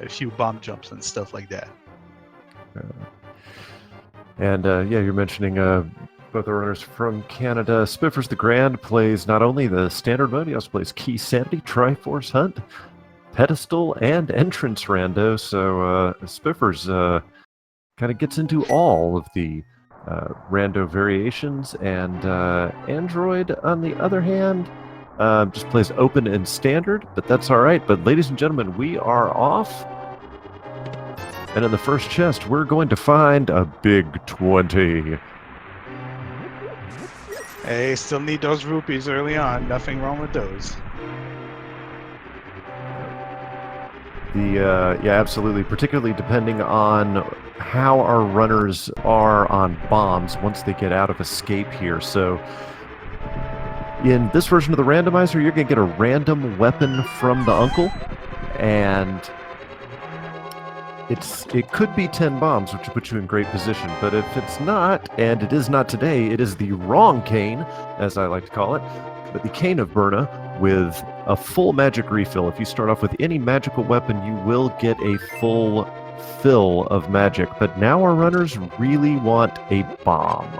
a few bomb jumps and stuff like that. And yeah, you're mentioning both the runners from Canada. SpifferstheGrand plays not only the standard mode, he also plays Key Sanity, Triforce Hunt, Pedestal, and Entrance Rando. So Spiffers kind of gets into all of the rando variations, and Android, on the other hand, just plays open and standard, but that's all right. But ladies and gentlemen, we are off. And in the first chest, we're going to find a big 20. Hey, still need those rupees early on. Nothing wrong with those. Yeah, absolutely. Particularly depending on how our runners are on bombs once they get out of escape here. So in this version of the randomizer, you're going to get a random weapon from the uncle, and it could be 10 bombs, which will put you in great position. But if it's not, and it is not today, it is the wrong cane, as I like to call it, but the Cane of Burna with a full magic refill. If you start off with any magical weapon, you will get a full fill of magic. But now our runners really want a bomb.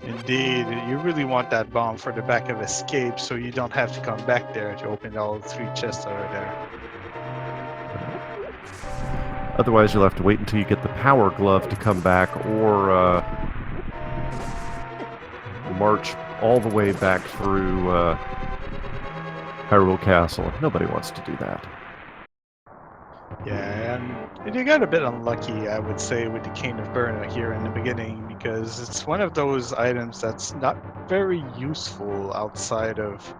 Indeed, you really want that bomb for the back of escape, so you don't have to come back there to open all 3 chests that are there. Otherwise, you'll have to wait until you get the power glove to come back, or march all the way back through Hyrule Castle. Nobody wants to do that. Yeah, and you got a bit unlucky, I would say, with the Cane of Burna here in the beginning, because it's one of those items that's not very useful outside of,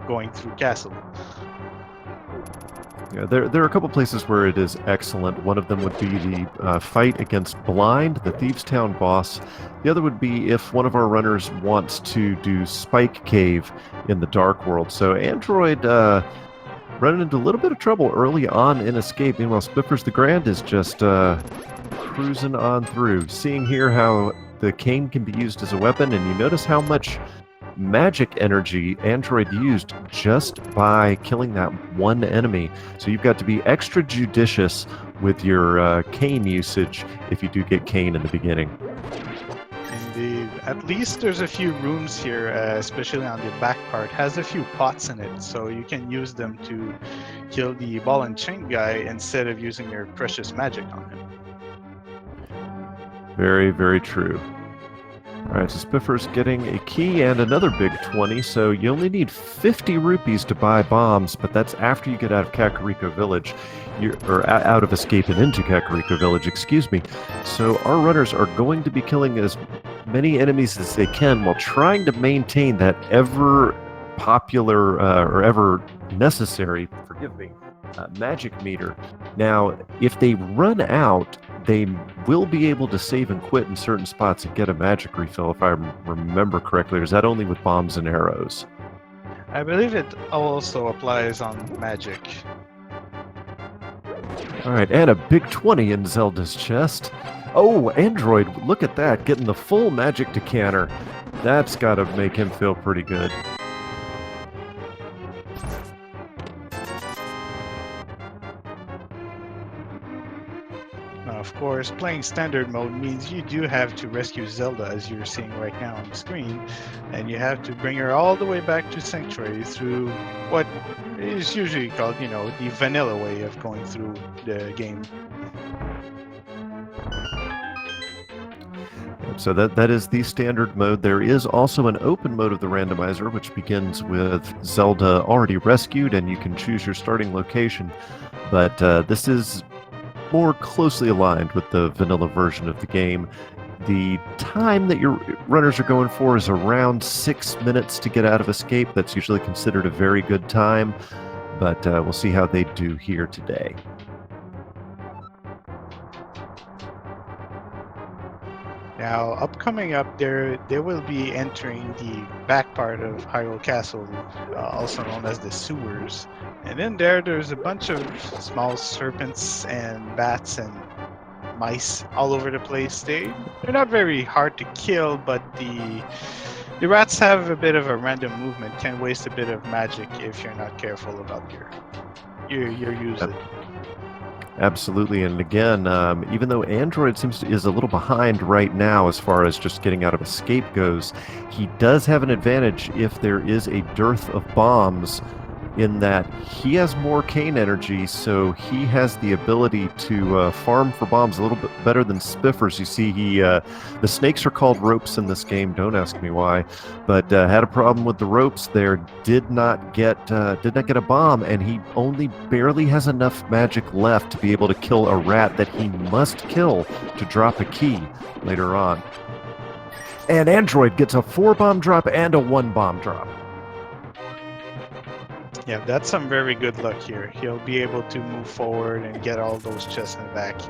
going through castle. Yeah, there are a couple places where it is excellent. One of them would be the fight against Blind, the Thieves' Town boss. The other would be if one of our runners wants to do Spike Cave in the Dark World. So Android running into a little bit of trouble early on in Escape. Meanwhile, SpifferstheGrand is just cruising on through. Seeing here how the cane can be used as a weapon, and you notice how much magic energy Android used just by killing that one enemy. So you've got to be extra judicious with your cane usage if you do get cane in the beginning. Indeed. At least there's a few rooms here, especially on the back part, has a few pots in it, so you can use them to kill the ball and chain guy instead of using your precious magic on him. Very, very true. All right, so Spiffer's getting a key and another big 20, so you only need 50 rupees to buy bombs, but that's after you get out of Kakariko Village, or out of Escape and into Kakariko Village, excuse me. So our runners are going to be killing as many enemies as they can while trying to maintain that ever popular, or ever necessary, forgive me, magic meter. Now, if they run out, they will be able to save and quit in certain spots and get a magic refill, if I remember correctly. Or is that only with bombs and arrows? I believe it also applies on magic. All right, and a big 20 in Zelda's chest. Oh, Android, look at that, getting the full magic decanter. That's got to make him feel pretty good. Of course, playing standard mode means you do have to rescue Zelda, as you're seeing right now on the screen, and you have to bring her all the way back to Sanctuary through what is usually called, the vanilla way of going through the game. So that is the standard mode. There is also an open mode of the randomizer, which begins with Zelda already rescued, and you can choose your starting location. But this is more closely aligned with the vanilla version of the game. The time that your runners are going for is around 6 minutes to get out of Escape. That's usually considered a very good time, but we'll see how they do here today. Now, upcoming up, they will be entering the back part of Hyrule Castle, also known as the sewers. And in there's a bunch of small serpents and bats and mice all over the place. They're not very hard to kill, but the rats have a bit of a random movement, can waste a bit of magic if you're not careful about your usage. Absolutely, and again, even though Android is a little behind right now as far as just getting out of escape goes, he does have an advantage if there is a dearth of bombs, in that he has more cane energy, so he has the ability to farm for bombs a little bit better than Spiffers. You see, the snakes are called ropes in this game. Don't ask me why, but had a problem with the ropes there. Did not get a bomb, and he only barely has enough magic left to be able to kill a rat that he must kill to drop a key later on. And Android gets a 4-bomb drop and a 1-bomb drop. Yeah, that's some very good luck here. He'll be able to move forward and get all those chests in the back.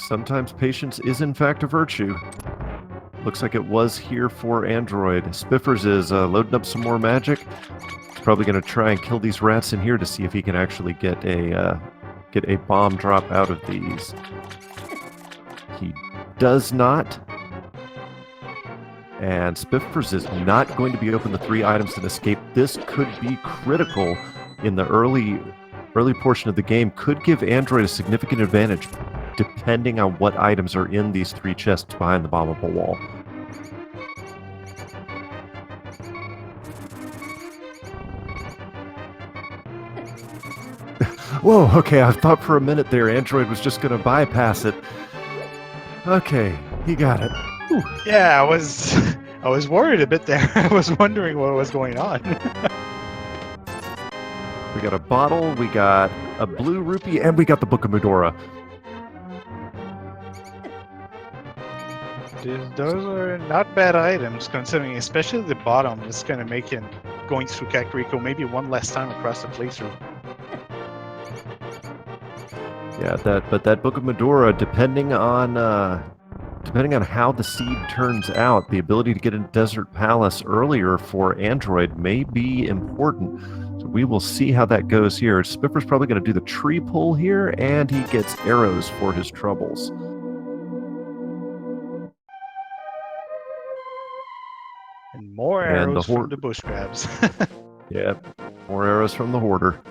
Sometimes patience is in fact a virtue. Looks like it was here for Android. Spiffers is loading up some more magic. He's probably going to try and kill these rats in here to see if he can actually get a bomb drop out of these. He does not. And Spiffers is not going to be open to 3 items and escape. This could be critical in the early portion of the game. Could give Android a significant advantage depending on what items are in these 3 chests behind the bombable wall. Whoa, okay, I thought for a minute there Android was just going to bypass it. Okay, he got it. Whew. Yeah, I was worried a bit there. I was wondering what was going on. We got a bottle, we got a blue rupee, and we got the Book of Medora. Those are not bad items, considering especially the bottom. It's going to make him going through Kakariko maybe one last time across the playthrough. Yeah, that Book of Medora, depending on how the seed turns out, the ability to get in Desert Palace earlier for Android may be important. So we will see how that goes here. Spiffer's probably going to do the tree pull here, and he gets arrows for his troubles. And more arrows from the bush crabs. Yeah, more arrows from the hoarder.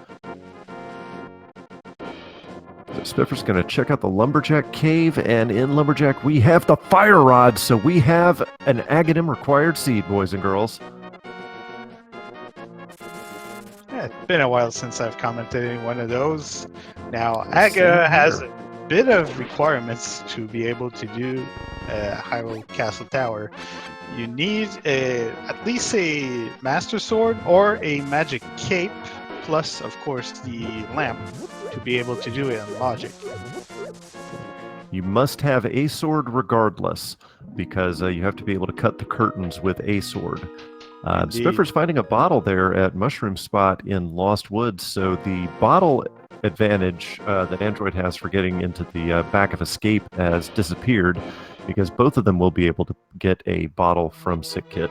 Spiffer's going to check out the Lumberjack Cave, and in Lumberjack we have the Fire Rod, so we have an Aghanim required seed, boys and girls. Yeah, it's been a while since I've commented in one of those. Now, Aga has a bit of requirements to be able to do Hyrule Castle Tower. You need at least a Master Sword or a Magic Cape, plus, of course, the lamp to be able to do it in logic. You must have a sword regardless, because you have to be able to cut the curtains with a sword. Spiffer's finding a bottle there at Mushroom Spot in Lost Woods, so the bottle advantage that Android has for getting into the back of Escape has disappeared, because both of them will be able to get a bottle from Sick Kid.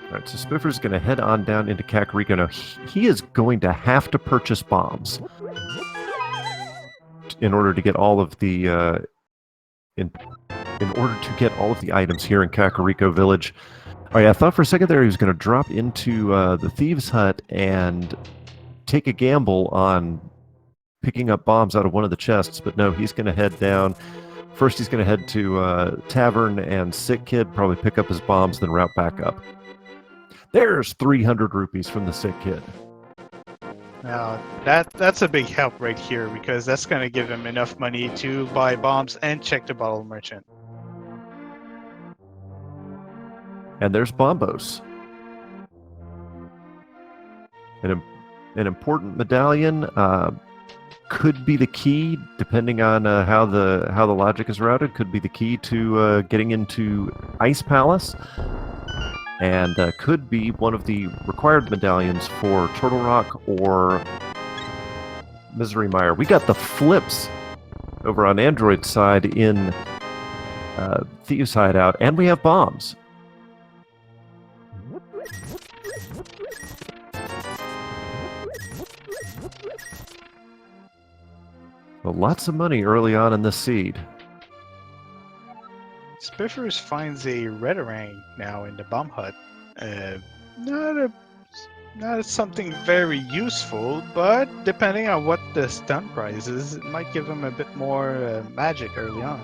Alright, so Spiffer's going to head on down into Kakariko. Now, he is going to have to purchase bombs in order to get all of the in order to get all of the items here in Kakariko Village. Alright, I thought for a second there he was going to drop into the Thieves' Hut and take a gamble on picking up bombs out of one of the chests, but no, he's going to head down. First, he's going to head to Tavern and Sick Kid, probably pick up his bombs, then route back up. There's 300 rupees from the Sick Kid. Now, that's a big help right here, because that's going to give him enough money to buy bombs and check the bottle merchant. And there's Bombos. An important medallion could be the key, depending on how the logic is routed, could be the key to getting into Ice Palace. And could be one of the required medallions for Turtle Rock or Misery Mire. We got the flips over on Android's side in Thieves' Hideout, and we have bombs. Well, lots of money early on in this seed. Spiffers finds a Redarang now in the bomb hut. Uh, not a not something very useful, but depending on what the stun prize is, it might give him a bit more magic early on.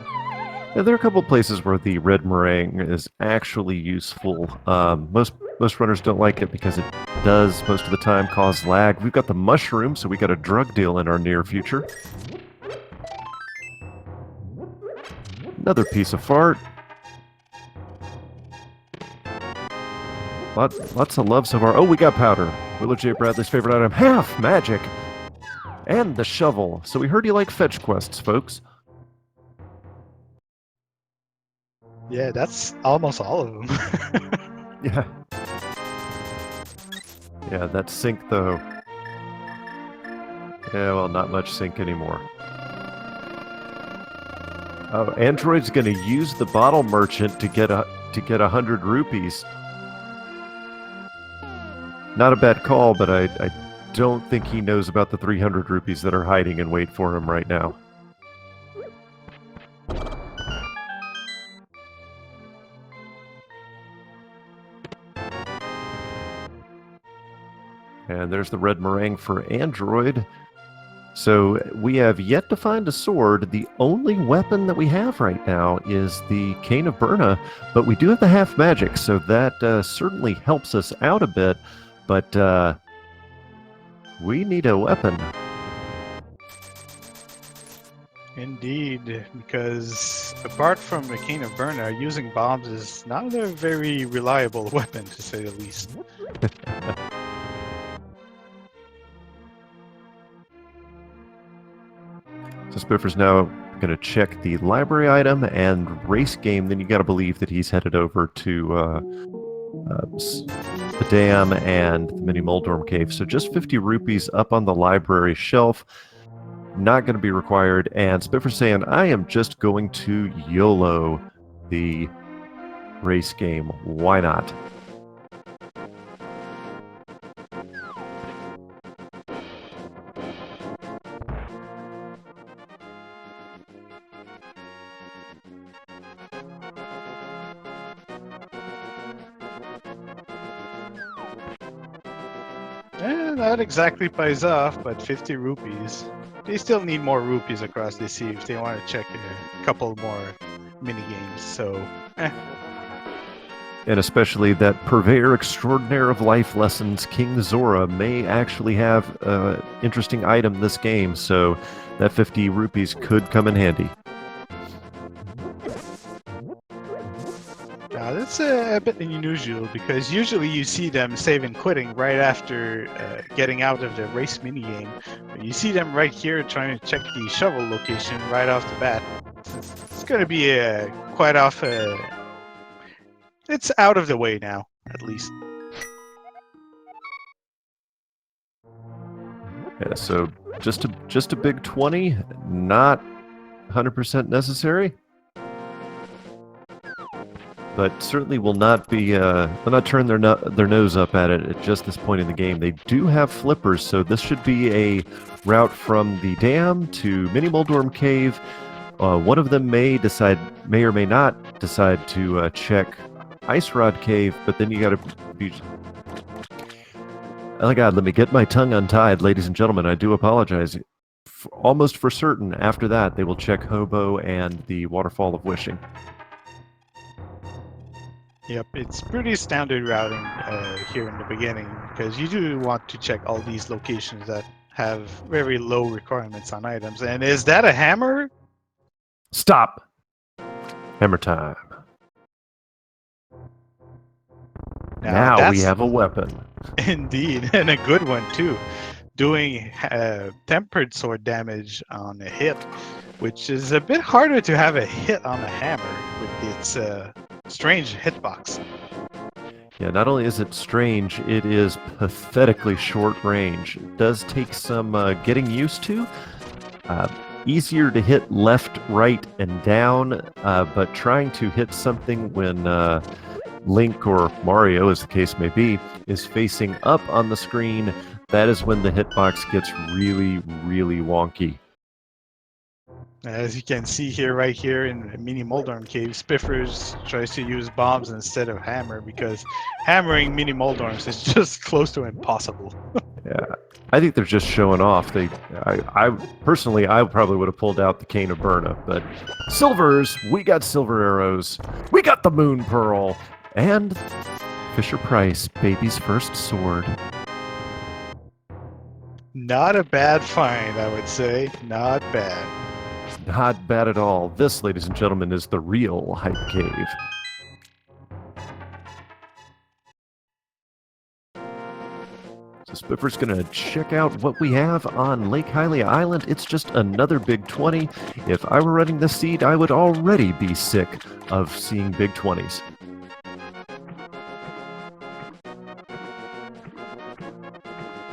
Yeah, there are a couple places where the red meringue is actually useful. Most runners don't like it because it does most of the time cause lag. We've got the mushroom, so we got a drug deal in our near future. Another piece of fart. Lots of love so far. Oh, we got powder. Willow J. Bradley's favorite item, half magic. And the shovel. So we heard you like fetch quests, folks. Yeah, that's almost all of them. Yeah. Yeah, that sync though. Yeah, well, not much sync anymore. Oh, Android's going to use the bottle merchant to get 100 rupees. Not a bad call, but I don't think he knows about the 300 rupees that are hiding in wait for him right now. And there's the red meringue for Android. So we have yet to find a sword. The only weapon that we have right now is the Cane of Burna, but we do have the half magic, so that certainly helps us out a bit. But we need a weapon. Indeed, because apart from the Cane of Burna, using bombs is not a very reliable weapon, to say the least. So Spiffer's now going to check the library item and race game. Then you got to believe that he's headed over to the dam and the mini Moldorm cave. So just 50 rupees up on the library shelf. Not going to be required. And Spiffer's saying, I am just going to YOLO the race game. Why not? Not exactly pays off, but 50 rupees. They still need more rupees across the sea if they want to check a couple more mini games. So, And especially that purveyor extraordinaire of life lessons, King Zora, may actually have an interesting item this game, so that 50 rupees could come in handy. now that's a bit unusual because usually you see them save and quitting right after getting out of the race minigame. But you see them right here trying to check the shovel location right off the bat. It's going to be quite off. It's out of the way now, at least. Yeah, so just a big 20, not 100% necessary, but certainly will not be will not turn their nose up at it at just this point in the game. They do have flippers, so this should be a route from the dam to Mini Moldorm Cave. One of them may or may not decide to check Ice Rod Cave, but then you got to be. Oh God, let me get my tongue untied, ladies and gentlemen. I do apologize. Almost for certain, after that, they will check Hobo and the Waterfall of Wishing. Yep, it's pretty standard routing here in the beginning because you do want to check all these locations that have very low requirements on items. And is that a hammer? Stop! Hammer time. Now we have a weapon. Indeed, and a good one too. Doing tempered sword damage on a hit, which is a bit harder to have a hit on a hammer with its strange hitbox. Yeah, not only is it strange, it is pathetically short range. It does take some getting used to. Easier to hit left, right, and down, but trying to hit something when Link or Mario, as the case may be, is facing up on the screen, that is when the hitbox gets really, really wonky. As you can see here, right here in Mini Moldorm Cave, Spiffers tries to use bombs instead of hammer because hammering Mini Moldorms is just close to impossible. Yeah, I think they're just showing off. I personally, I probably would have pulled out the Cane of Burna, but silvers, we got silver arrows, we got the Moon Pearl, and Fisher Price, baby's first sword. Not a bad find, I would say. Not bad. Not bad at all. This, ladies and gentlemen, is the real Hype Cave. So Spiffer's going to check out what we have on Lake Hylia Island. It's just another Big 20. If I were running the seed, I would already be sick of seeing Big 20s.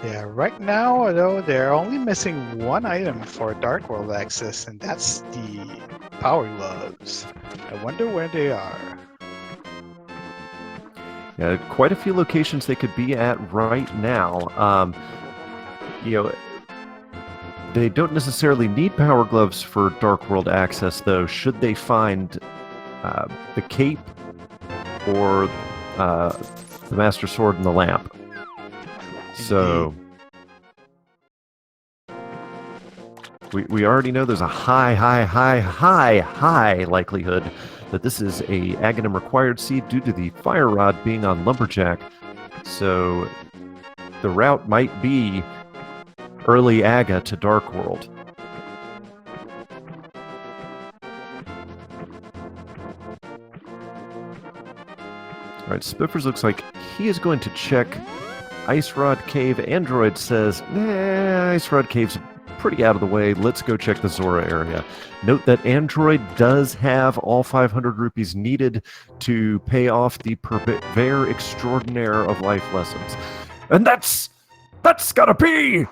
Yeah, right now, though, they're only missing one item for Dark World access, and that's the Power Gloves. I wonder where they are. Yeah, quite a few locations they could be at right now. They don't necessarily need Power Gloves for Dark World access, though, should they find the Cape or the Master Sword and the Lamp. So we already know there's a high likelihood that this is a Aghanim required seed due to the Fire Rod being on Lumberjack. So the route might be early Aga to Dark World. All right, Spiffers looks like he is going to check Ice Rod Cave. Android says, nah, Ice Rod Cave's pretty out of the way. Let's go check the Zora area. Note that Android does have all 500 rupees needed to pay off the Purveyor Extraordinaire of Life Lessons. And that's gotta be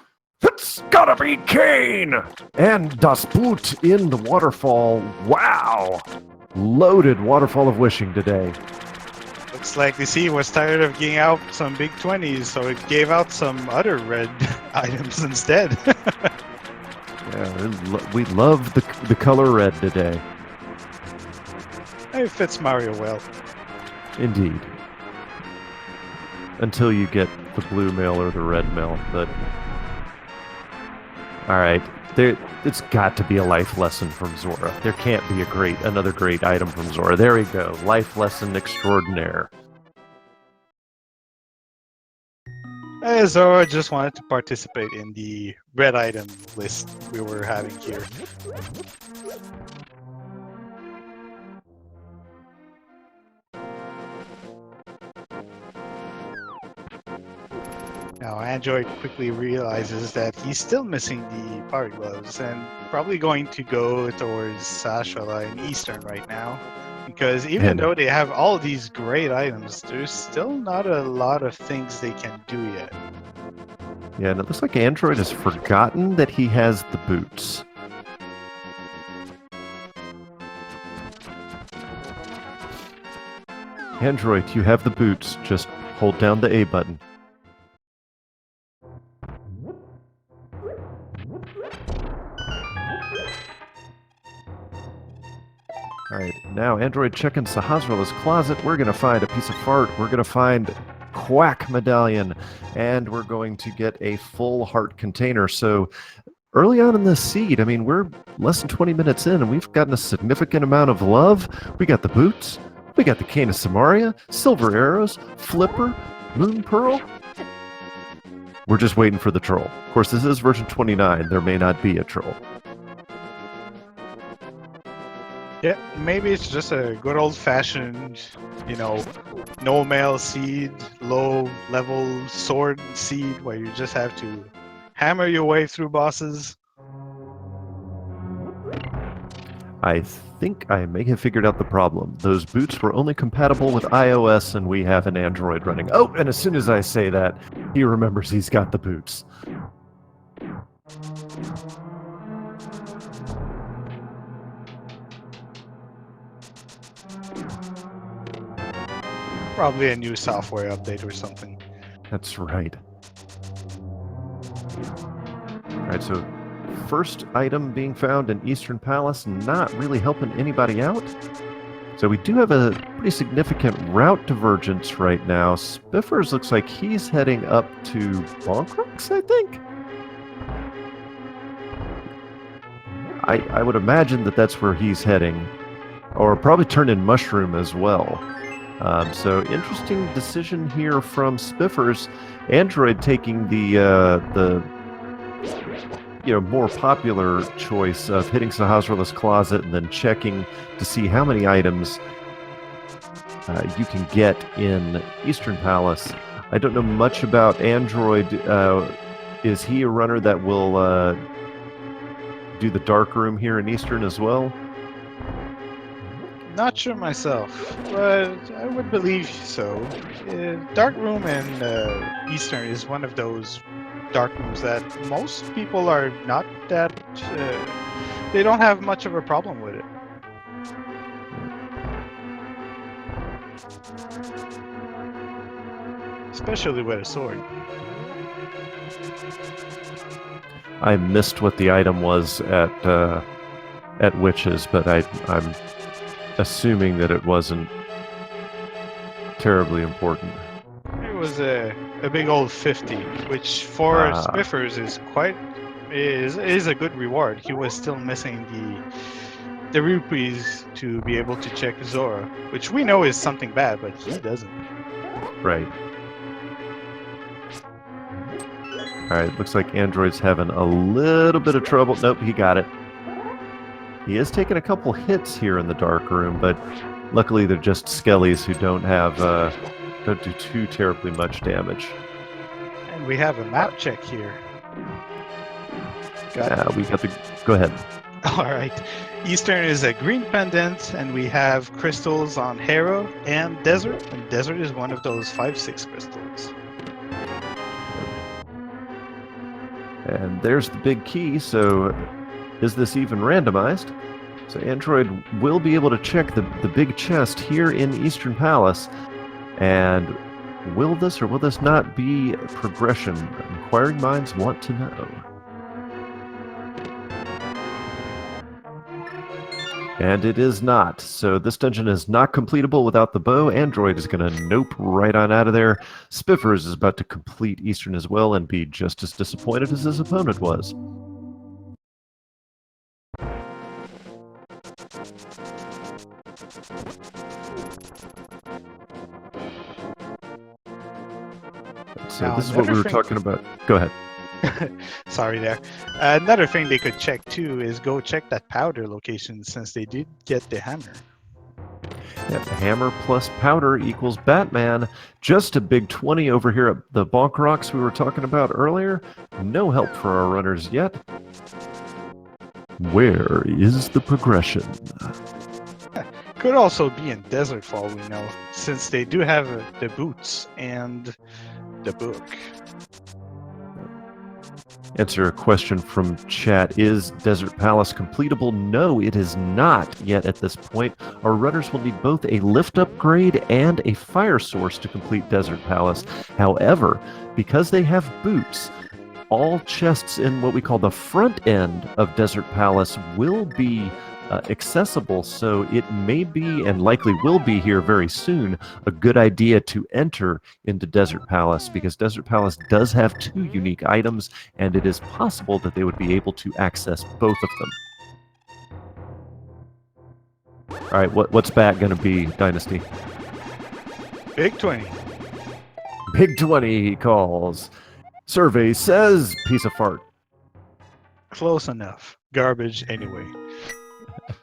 Kane! And Das Boot in the waterfall. Wow! Loaded Waterfall of Wishing today. Looks like the sea was tired of giving out some big 20s, so it gave out some other red items instead. Yeah, we love the color red today. It fits Mario well. Indeed. Until you get the blue mail or the red mail, but... Alright, it's got to be a life lesson from Zora. There can't be another great item from Zora. There we go. Life lesson extraordinaire. Zora just wanted to participate in the red item list we were having here. Now, Android quickly realizes that he's still missing the Power Gloves and probably going to go towards Sashala in Eastern right now. Because even though they have all these great items, there's still not a lot of things they can do yet. Yeah, and it looks like Android has forgotten that he has the boots. Android, you have the boots. Just hold down the A button. Alright, now Android checking Sahasrala's closet. We're going to find a piece of fart. We're going to find Quack Medallion. And we're going to get a full heart container. So early on in the seed, I mean, we're less than 20 minutes in, and we've gotten a significant amount of love. We got the boots. We got the Cane of Samaria, Silver Arrows, Flipper, Moon Pearl. We're just waiting for the troll. Of course, this is version 29. There may not be a troll. Yeah, maybe it's just a good old-fashioned, no mail seed, low-level sword seed where you just have to hammer your way through bosses. I think I may have figured out the problem. Those boots were only compatible with iOS, and we have an Android running. Oh, and as soon as I say that, he remembers he's got the boots. Probably a new software update or something. That's right. Alright, so first item being found in Eastern Palace not really helping anybody out. So we do have a pretty significant route divergence right now. Spiffers looks like he's heading up to Bonkrux, I think? I would imagine that that's where he's heading. Or probably turn in Mushroom as well. So interesting decision here from Spiffers. Android taking the more popular choice of hitting Sahasrarla's closet and then checking to see how many items you can get in Eastern Palace. I don't know much about Android. Is he a runner that will do the dark room here in Eastern as well? Not sure myself, but I would believe so. Dark room in Eastern is one of those dark rooms that most people are not that. They don't have much of a problem with it. Especially with a sword. I missed what the item was at Witches, but I'm assuming that it wasn't terribly important. It was a big old 50, which for Spiffers is a good reward. He was still missing the rupees to be able to check Zora, which we know is something bad, but he doesn't. Right. Alright, looks like Android's having a little bit of trouble. Nope, he got it. He is taking a couple hits here in the dark room, but luckily they're just skellies who don't do too terribly much damage. And we have a map check here. We got the... Go ahead. Alright. Eastern is a green pendant, and we have crystals on Harrow and Desert, and Desert is one of those 5-6 crystals. And there's the big key, so is this even randomized? So Android will be able to check the big chest here in Eastern Palace, and will this or will this not be progression? Inquiring minds want to know. And it is not. So this dungeon is not completable without the bow. Android is going to nope right on out of there. Spiffers is about to complete Eastern as well and be just as disappointed as his opponent was. So Now, this is what we were talking about. Go ahead. Sorry there. Another thing they could check too is go check that powder location, since they did get the hammer. Yeah, hammer plus powder equals Batman. Just a big 20 over here at the Bonk Rocks we were talking about earlier. No help for our runners yet. Where is the progression? Could also be in Desert for all we know, since they do have the boots and the book. Answer a question from chat. Is Desert Palace completable? No, it is not yet at this point. Our runners will need both a lift upgrade and a fire source to complete Desert Palace. However, because they have boots, all chests in what we call the front end of Desert Palace will be accessible, so it may be, and likely will be here very soon, a good idea to enter into Desert Palace, because Desert Palace does have 2 unique items, and it is possible that they would be able to access both of them. All right, what's Bat going to be, Dynasty? Big 20. Big 20, he calls. Survey says, piece of fart. Close enough. Garbage anyway.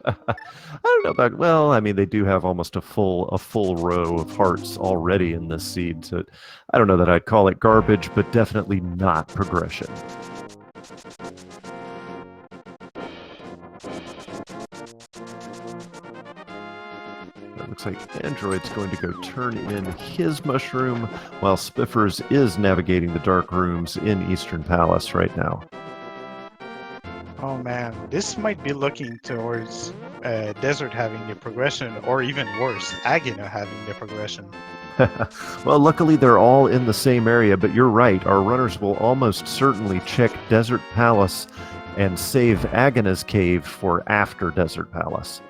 I don't know about. Well, I mean, they do have almost a full row of hearts already in this seed, so I don't know that I'd call it garbage, but definitely not progression. It looks like Android's going to go turn in his mushroom, while Spiffers is navigating the dark rooms in Eastern Palace right now. Oh man, this might be looking towards Desert having the progression, or even worse, Agina having the progression. Well, luckily they're all in the same area, but you're right. Our runners will almost certainly check Desert Palace and save Agana's cave for after Desert Palace.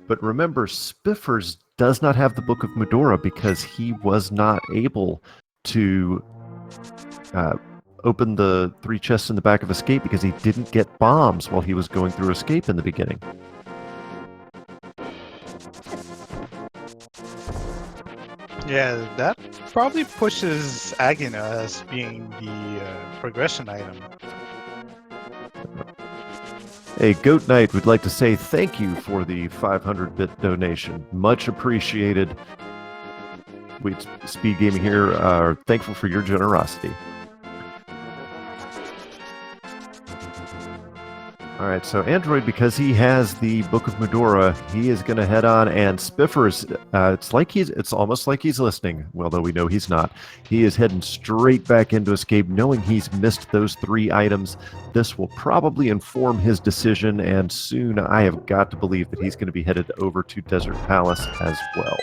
But remember, Spiffers does not have the Book of Medora because he was not able to open the 3 chests in the back of Escape because he didn't get bombs while he was going through Escape in the beginning. Yeah, that probably pushes Agina as being the progression item. Hey, Goat Knight would like to say thank you for the 500-bit donation. Much appreciated. We, Speed Gaming here, are thankful for your generosity. All right, so Android, because he has the Book of Medora, he is going to head on, and Spiffers, it's almost like he's listening, although we know he's not. He is heading straight back into Escape, knowing he's missed those 3 items. This will probably inform his decision, and soon I have got to believe that he's going to be headed over to Desert Palace as well.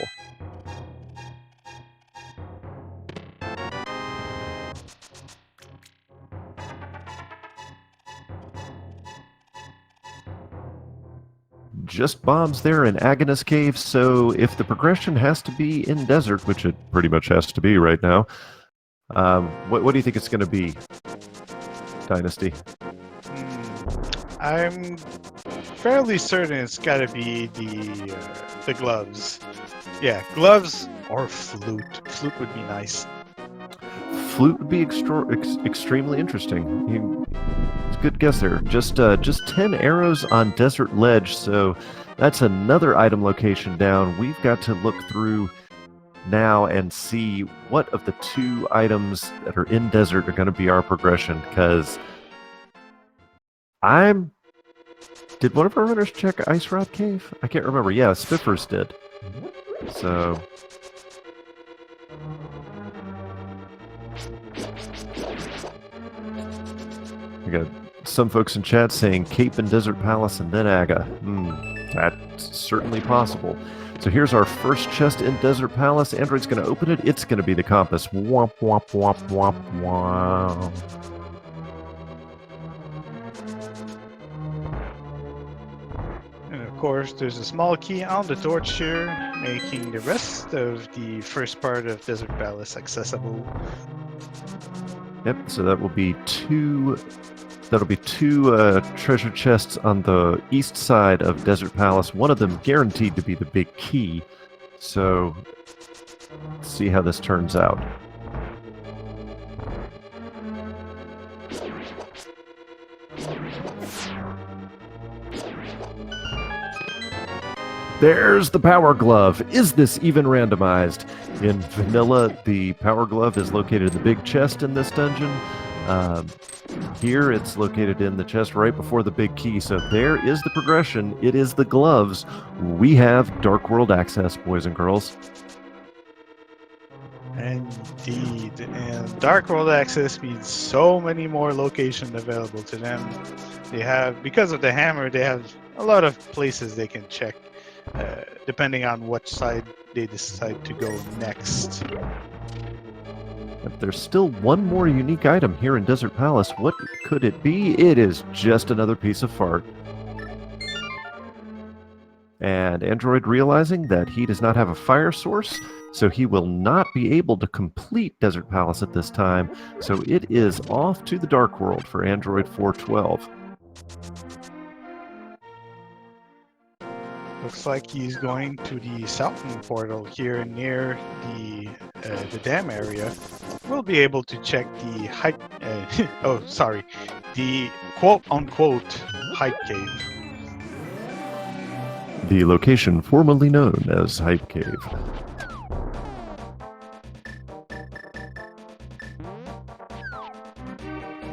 Just bombs there in Agnes Cave, so if the progression has to be in Desert, which it pretty much has to be right now, what do you think it's going to be, Dynasty? I'm fairly certain it's got to be the gloves. Yeah, gloves or flute. Flute would be nice. Flute would be extremely interesting. It's a good guess there. Just 10 arrows on Desert Ledge, so that's another item location down. We've got to look through now and see what of the 2 items that are in Desert are going to be our progression, because Did one of our runners check Ice Rod Cave? I can't remember. Yeah, Spiffers did. So... we got some folks in chat saying Cape and Desert Palace and then Aga. That's certainly possible. So here's our first chest in Desert Palace. Android's going to open it. It's going to be the compass. Womp, womp, womp, womp, womp. And of course, there's a small key on the torch here, making the rest of the first part of Desert Palace accessible. Yep, so that will be two treasure chests on the east side of Desert Palace. One of them guaranteed to be the big key. So, let's see how this turns out. There's the Power Glove. Is this even randomized? In vanilla, the Power Glove is located in the big chest in this dungeon. Here, it's located in the chest right before the big key. So there is the progression. It is the gloves. We have Dark World access, boys and girls. Indeed. And Dark World access means so many more locations available to them. They have, because of the hammer, they have a lot of places they can check, depending on which side they decide to go next. But there's still one more unique item here in Desert Palace. What could it be? It is just another piece of fart. And Android, realizing that he does not have a fire source, so he will not be able to complete Desert Palace at this time. So it is off to the Dark World for Android412. Looks like he's going to the southern portal here near the dam area. We'll be able to check the the quote-unquote Hype Cave. The location formerly known as Hype Cave.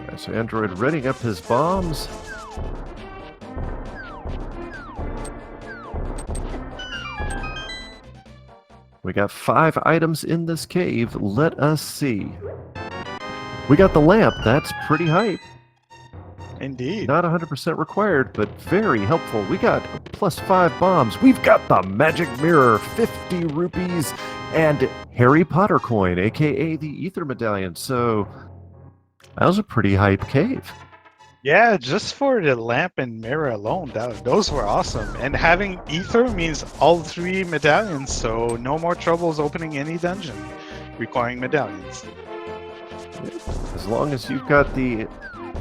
Right, so Android readying up his bombs. We got 5 items in this cave. Let us see. We got the lamp. That's pretty hype. Indeed. Not 100% required, but very helpful. We got +5 bombs. We've got the magic mirror, 50 rupees, and Harry Potter coin, aka the Ether Medallion. So that was a pretty hype cave. Yeah, just for the lamp and mirror alone, those were awesome. And having ether means all three medallions, so no more troubles opening any dungeon requiring medallions. As long as you've got the...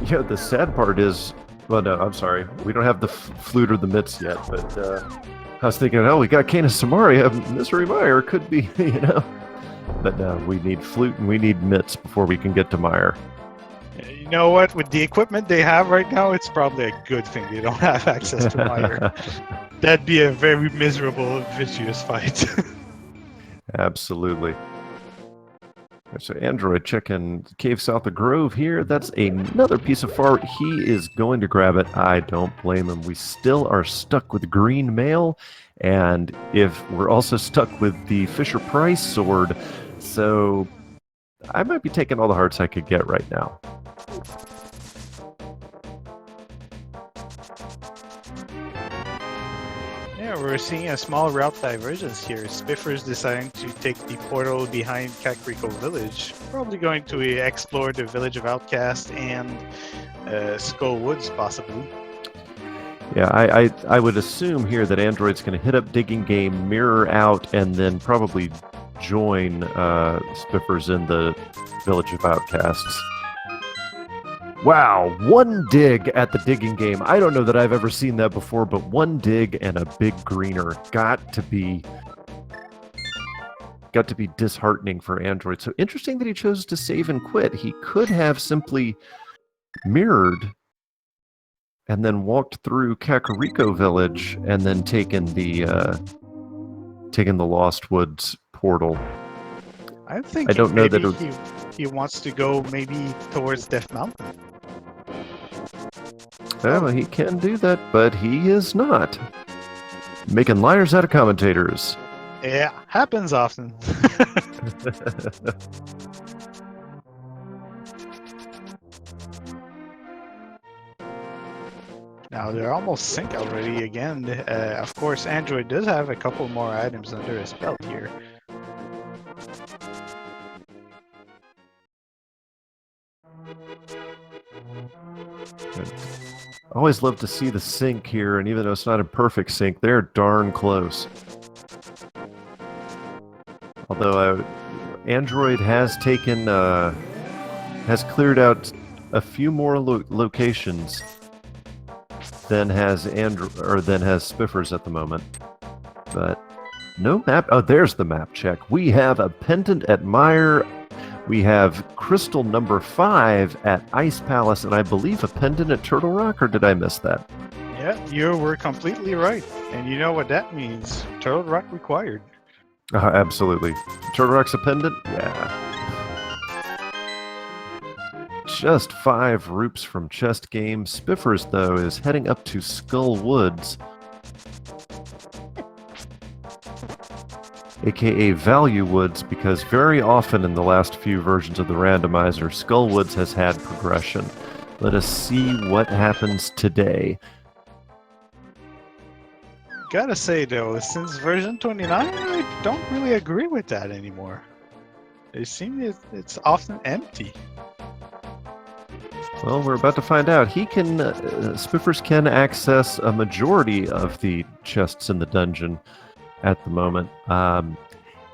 Yeah, the sad part is... Well, no, I'm sorry. We don't have the flute or the mitts yet, but I was thinking, oh, we got Canis Samaria, Misery Mire could be, you know. But no, we need flute and we need mitts before we can get to Mire. You know what? With the equipment they have right now, it's probably a good thing they don't have access to Mire. That'd be a very miserable, vicious fight. Absolutely. So Android checking Cave South of Grove here. That's another piece of fart. He is going to grab it. I don't blame him. We still are stuck with green mail, and if we're also stuck with the Fisher Price sword, so I might be taking all the hearts I could get right now. Yeah, we're seeing a small route divergence here. Spiffers deciding to take the portal behind Kakariko Village. Probably going to explore the Village of Outcast and Skull Woods, possibly. Yeah, I would assume here that Android's going to hit up Digging Game, mirror out, and then probably join Spiffers in the Village of Outcasts. Wow, one dig at the Digging Game. I don't know that I've ever seen that before, but one dig and a big greener. Got to be disheartening for Android. So interesting that he chose to save and quit. He could have simply mirrored and then walked through Kakariko Village and then taken the Lost Woods portal. I'm thinking I don't know maybe that he wants to go maybe towards Death Mountain. Well, he can do that, but he is not. Making liars out of commentators. Yeah, happens often. Now they're almost synced already again. Of course, Android does have a couple more items under his belt here. Always love to see the sync here, and even though it's not a perfect sync, they're darn close. Although Android has taken, has cleared out a few more locations than has Spiffers at the moment. But no map. Oh, there's the map check. We have a pendant at Mire. We have crystal number 5 at Ice Palace, and I believe a pendant at Turtle Rock, or did I miss that? Yeah, you were completely right. And you know what that means. Turtle Rock required. Absolutely. Turtle Rock's a pendant? Yeah. Just 5 roops from Chest Game. Spiffers, though, is heading up to Skull Woods, aka Value Woods, because very often in the last few versions of the randomizer, Skull Woods has had progression. Let us see what happens today. Gotta say though, since version 29, I don't really agree with that anymore. It seems it's often empty. Well, we're about to find out. He can, Spiffers can access a majority of the chests in the dungeon at the moment.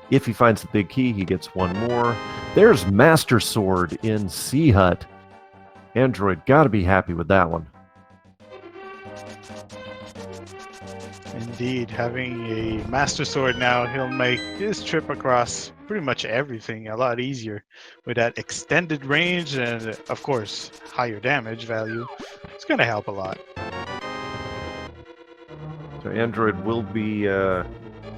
If he finds the big key, he gets one more. There's Master Sword in Sea Hut. Android gotta be happy with that one. Indeed, having a Master Sword now, he'll make his trip across pretty much everything a lot easier with that extended range and, of course, higher damage value. It's going to help a lot. So Android will be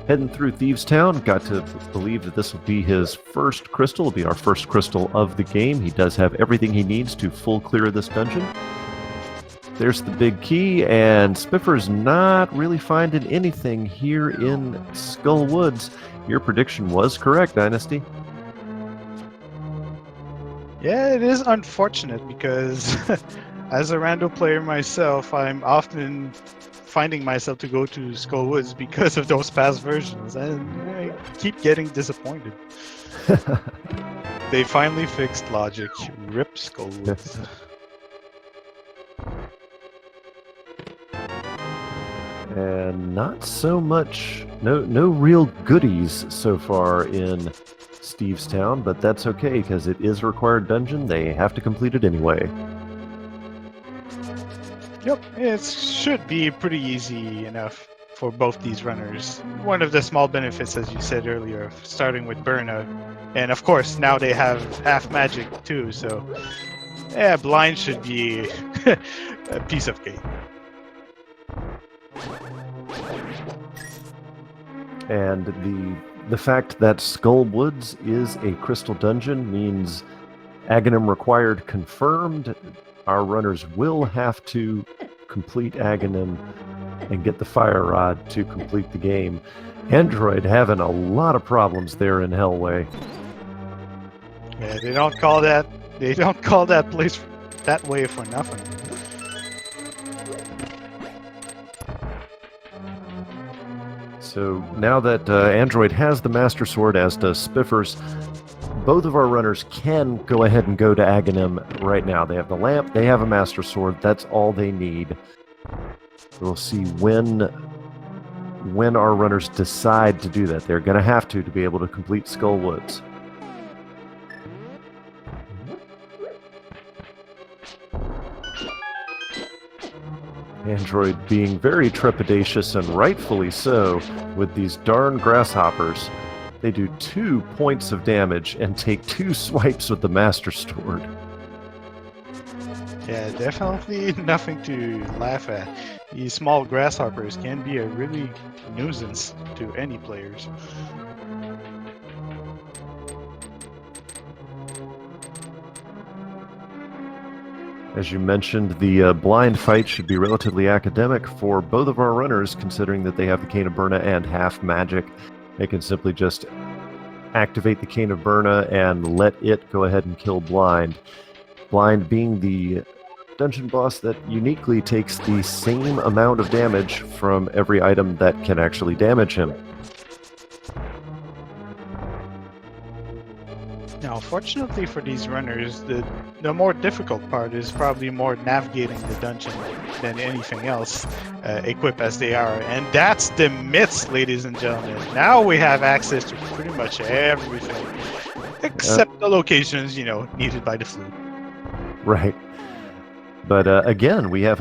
heading through Thieves Town. Got to believe that this will be his first crystal. It'll be our first crystal of the game. He does have everything he needs to full clear this dungeon. There's the big key, and Spiffer's not really finding anything here in Skull Woods. Your prediction was correct, Dynasty. Yeah, it is unfortunate because as a rando player myself, I'm often finding myself to go to Skull Woods because of those past versions, and I keep getting disappointed. They finally fixed logic. Rip Skull Woods. And not so much, no real goodies so far in Stevestown, but that's okay because it is a required dungeon. They have to complete it anyway. Yep, it should be pretty easy enough for both these runners. One of the small benefits, as you said earlier, of starting with Burnout. And of course, now they have half magic too, so yeah, blind should be a piece of cake. And the fact that Skull Woods is a crystal dungeon means Aghanim required confirmed. Our runners will have to complete Aghanim and get the fire rod to complete the game. Android having a lot of problems there in Hellway. Yeah, they don't call that place that way for nothing. So now that Android has the Master Sword, as does Spiffers, both of our runners can go ahead and go to Aghanim right now. They have the lamp, they have a Master Sword, that's all they need. We'll see when our runners decide to do that. They're going to have to be able to complete Skull Woods. Android being very trepidatious, and rightfully so, with these darn grasshoppers. They do 2 points of damage and take 2 swipes with the Master Sword. Yeah, definitely nothing to laugh at. These small grasshoppers can be a really nuisance to any players. As you mentioned, the blind fight should be relatively academic for both of our runners, considering that they have the Cane of Burna and half magic. They can simply just activate the Cane of Burna and let it go ahead and kill Blind. Blind being the dungeon boss that uniquely takes the same amount of damage from every item that can actually damage him. Now, fortunately for these runners, the more difficult part is probably more navigating the dungeon than anything else, equipped as they are. And that's the myths, ladies and gentlemen. Now we have access to pretty much everything, except the locations, needed by the flute. Right. But again, we have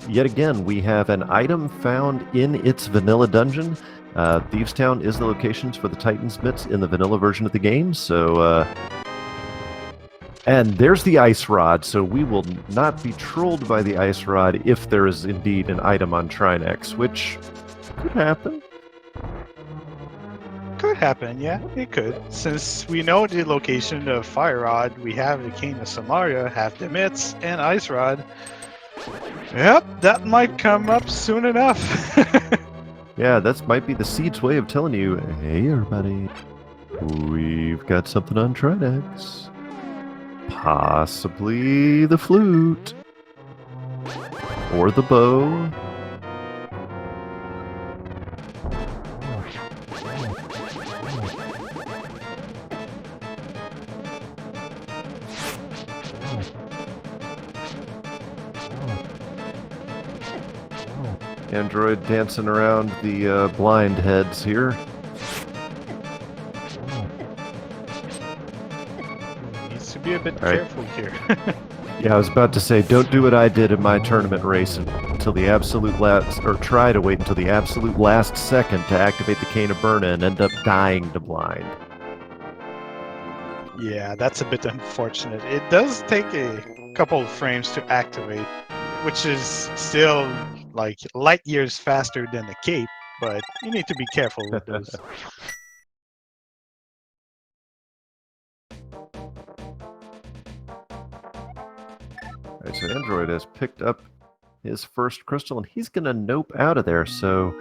yet again, we have an item found in its vanilla dungeon. Thievestown is the locations for the Titan's Mitts in the vanilla version of the game, so... and there's the Ice Rod, so we will not be trolled by the Ice Rod if there is indeed an item on Trinex, which could happen. Could happen, yeah, it could. Since we know the location of Fire Rod, we have the Cane of Samaria, have the Mitts, and Ice Rod. Yep, that might come up soon enough. Yeah, that might be the Seed's way of telling you, hey everybody, we've got something on Trinex. Possibly the flute. Or the bow. Android dancing around the blind heads here. Needs to be a bit careful here. Yeah, I was about to say, don't do what I did in my tournament race until the absolute last, or try to wait until the absolute last second to activate the Cane of Burna and end up dying to blind. Yeah, that's a bit unfortunate. It does take a couple of frames to activate, which is still like light years faster than the cape, but you need to be careful with those. Alright, so Android has picked up his first crystal, and he's going to nope out of there, so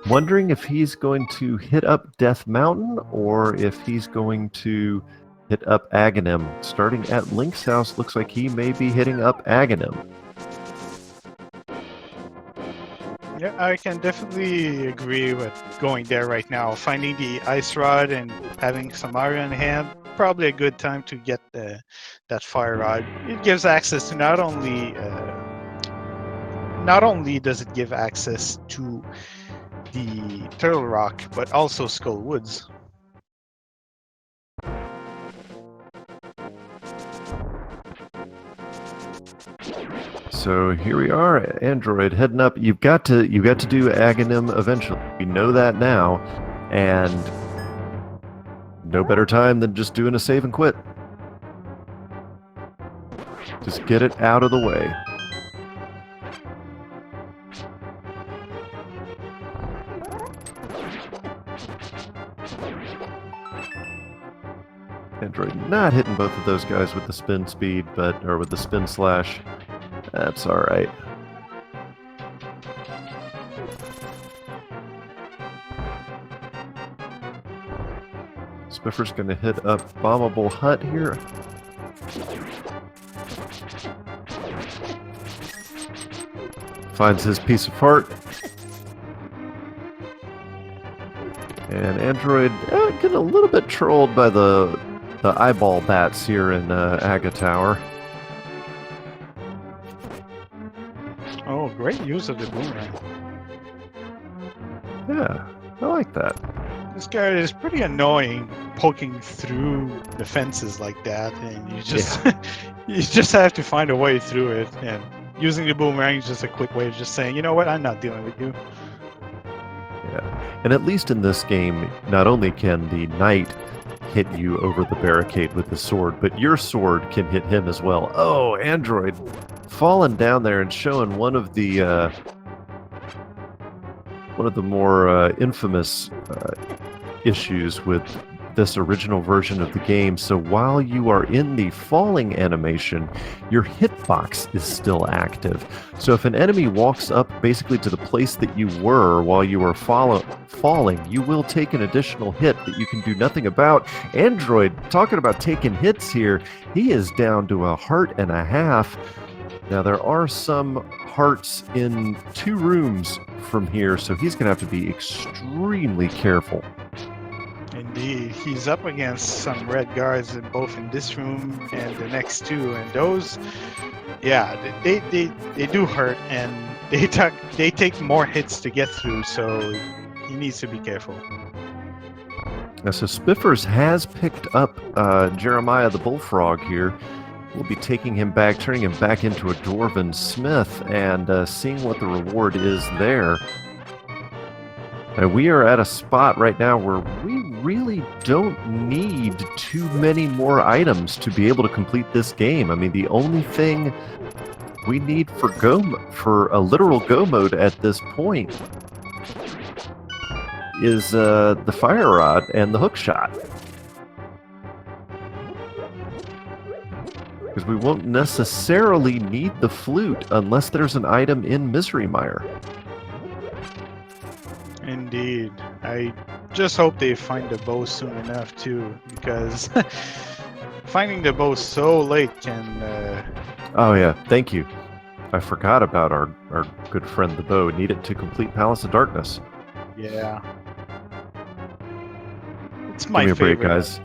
wondering if he's going to hit up Death Mountain, or if he's going to hit up Aghanim. Starting at Link's house, looks like he may be hitting up Aghanim. Yeah, I can definitely agree with going there right now. Finding the ice rod and having some iron in hand, probably a good time to get that fire rod. It gives access to not only does it give access to the Turtle Rock, but also Skull Woods. So here we are, Android heading up. You've got to do Aghanim eventually. We know that now, and no better time than just doing a save and quit. Just get it out of the way. Android not hitting both of those guys with the spin speed, or with the spin slash. That's all right. Spiffer's going to hit up Bombable Hut here. Finds his piece of heart. And Android getting a little bit trolled by the eyeball bats here in Aga Tower. Oh, great use of the boomerang. Yeah, I like that. This guy is pretty annoying, poking through the fences like that, and you just you just have to find a way through it. And using the boomerang is just a quick way of just saying, you know what, I'm not dealing with you. Yeah, and at least in this game, not only can the knight hit you over the barricade with his sword, but your sword can hit him as well. Oh, Android falling down there and showing one of the more infamous issues with this original version of the game. So while you are in the falling animation, your hitbox is still active. So if an enemy walks up basically to the place that you were while you were falling, you will take an additional hit that you can do nothing about. Android, talking about taking hits here, he is down to a heart and a half. Now there are some hearts in 2 rooms from here, so he's going to have to be extremely careful. Indeed, he's up against some red guards both in this room and the next 2, and those, yeah, they do hurt, and they take more hits to get through, so he needs to be careful. Now, so Spiffers has picked up Jeremiah the Bullfrog here. We'll be taking him back, turning him back into a Dwarven Smith, and seeing what the reward is there. And we are at a spot right now where we really don't need too many more items to be able to complete this game. I mean, the only thing we need for a literal go mode at this point is the fire rod and the hook shot. Because we won't necessarily need the flute unless there's an item in Misery Mire. Indeed. I just hope they find the bow soon enough too, because finding the bow so late can... Oh yeah, thank you. I forgot about our good friend the bow. Need it to complete Palace of Darkness. Yeah. It's my Give me a favorite. break, guys.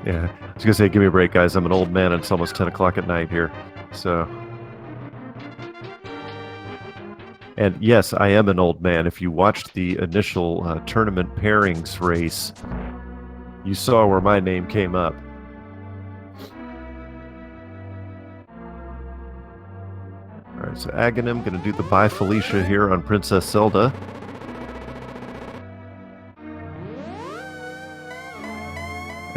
Yeah, I was gonna say, give me a break, guys. I'm an old man and it's almost 10 o'clock at night here. So... And yes, I am an old man. If you watched the initial tournament pairings race, you saw where my name came up. All right, so Aghanim going to do the Bye Felicia here on Princess Zelda.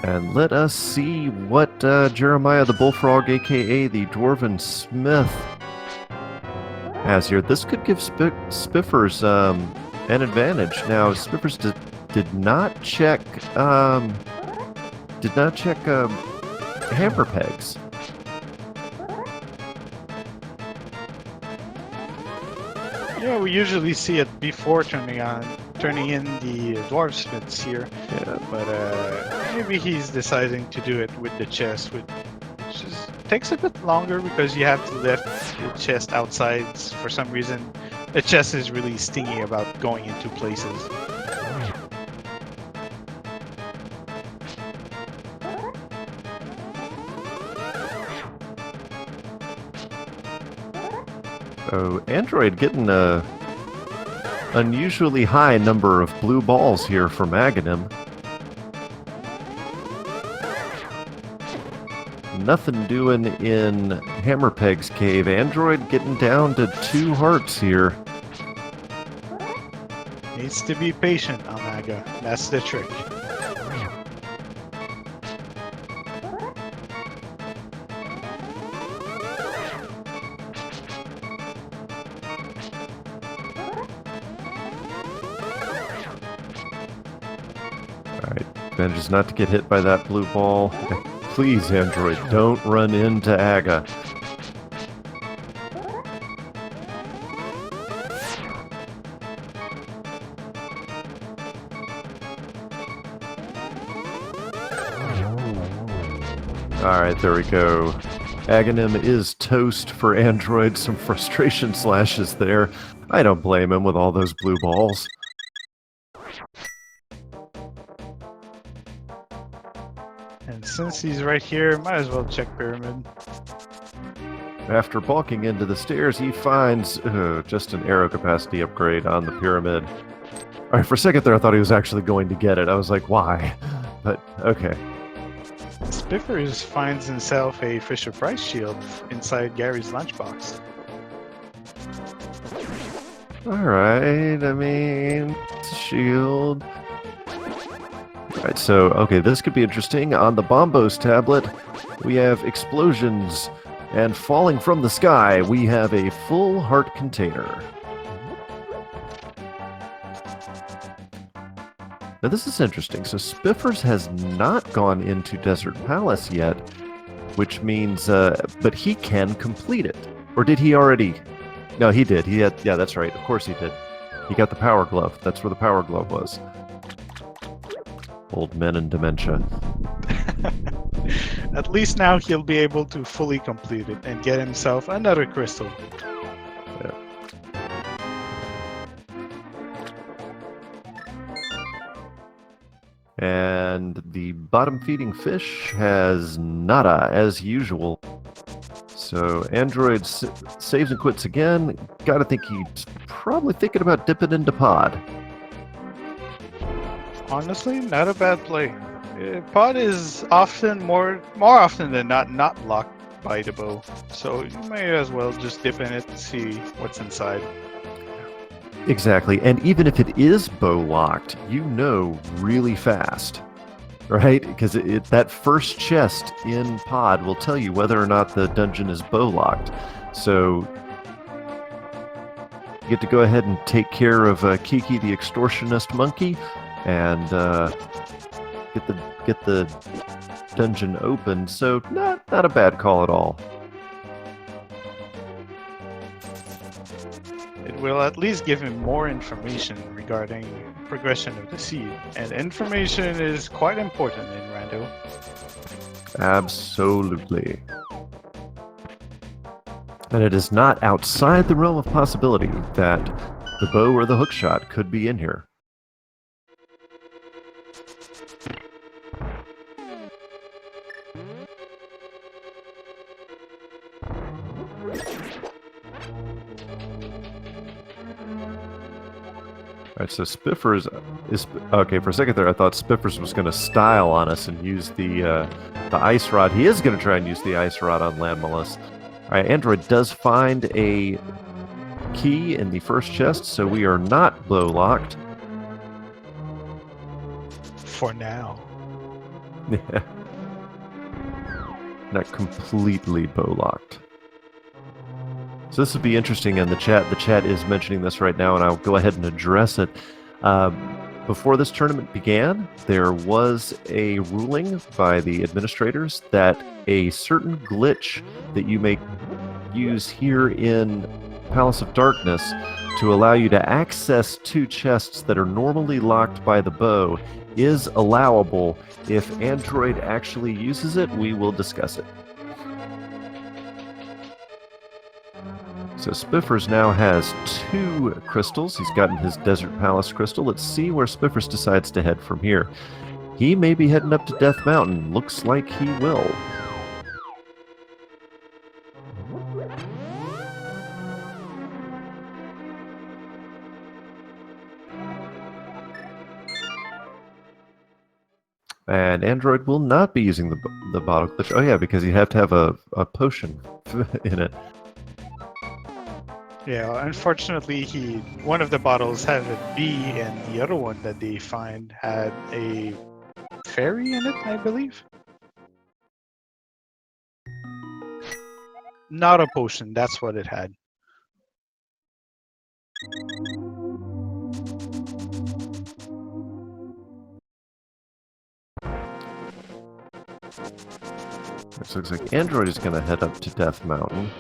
And let us see what Jeremiah the Bullfrog, aka the Dwarven Smith, has here. This could give Spiffers an advantage. Now, Spiffers did not check hammer pegs. Yeah, we usually see it before turning in the dwarf smiths here. Yeah. But maybe he's deciding to do it with the chest, which takes a bit longer because you have to lift the chest outside. For some reason, the chest is really stingy about going into places. Oh, Android getting a unusually high number of blue balls here from Aghanim. Nothing doing in Hammerpeg's cave. Android getting down to 2 hearts here. Needs to be patient, Amaga. That's the trick. Alright, manages not to get hit by that blue ball. Please, Android, don't run into Aga. Alright, there we go. Aghanim is toast for Android. Some frustration slashes there. I don't blame him with all those blue balls. And since he's right here, might as well check Pyramid. After balking into the stairs, he finds just an arrow capacity upgrade on the Pyramid. Alright, for a second there I thought he was actually going to get it. I was like, why? But, okay. Spiffers finds himself a Fisher-Price shield inside Gary's lunchbox. Alright, I mean, it's a shield. Alright, so, okay, this could be interesting. On the Bombos tablet, we have explosions, and falling from the sky, we have a full heart container. Now this is interesting. So Spiffers has not gone into Desert Palace yet, which means, but he can complete it. Or did he already? No, he did. He had, yeah, that's right. Of course he did. He got the power glove. That's where the power glove was. Old men and dementia. At least now he'll be able to fully complete it and get himself another crystal. Yeah. And the bottom-feeding fish has nada, as usual. So Android saves and quits again. Gotta think he's probably thinking about dipping into pod. Honestly, not a bad play. Pod is often, more often than not locked by the bow. So you may as well just dip in it and see what's inside. Exactly, and even if it is bow locked, you know really fast, right? Because that first chest in pod will tell you whether or not the dungeon is bow locked. So you get to go ahead and take care of Kiki the extortionist monkey, and get the dungeon open. So not a bad call at all. It will at least give him more information regarding progression of the seed, and information is quite important in Rando. Absolutely. And it is not outside the realm of possibility that the bow or the hookshot could be in here. Alright, so Spiffers is... Okay, for a second there I thought Spiffers was going to style on us and use the ice rod. He is going to try and use the ice rod on Landmalus. Alright, Android does find a key in the first chest, so we are not bow locked. For now. Not completely bow locked. So this would be interesting in the chat. The chat is mentioning this right now, and I'll go ahead and address it. Before this tournament began, there was a ruling by the administrators that a certain glitch that you may use here in Palace of Darkness to allow you to access 2 chests that are normally locked by the bow is allowable. If Android actually uses it, we will discuss it. So Spiffers now has 2 crystals. He's gotten his Desert Palace crystal. Let's see where Spiffers decides to head from here. He may be heading up to Death Mountain. Looks like he will. And Android will not be using the bottle glitch. Oh yeah, because you have to have a potion in it. Yeah, unfortunately, one of the bottles had a B, and the other one that they find had a fairy in it, I believe. Not a potion, that's what it had. This looks like Android is going to head up to Death Mountain.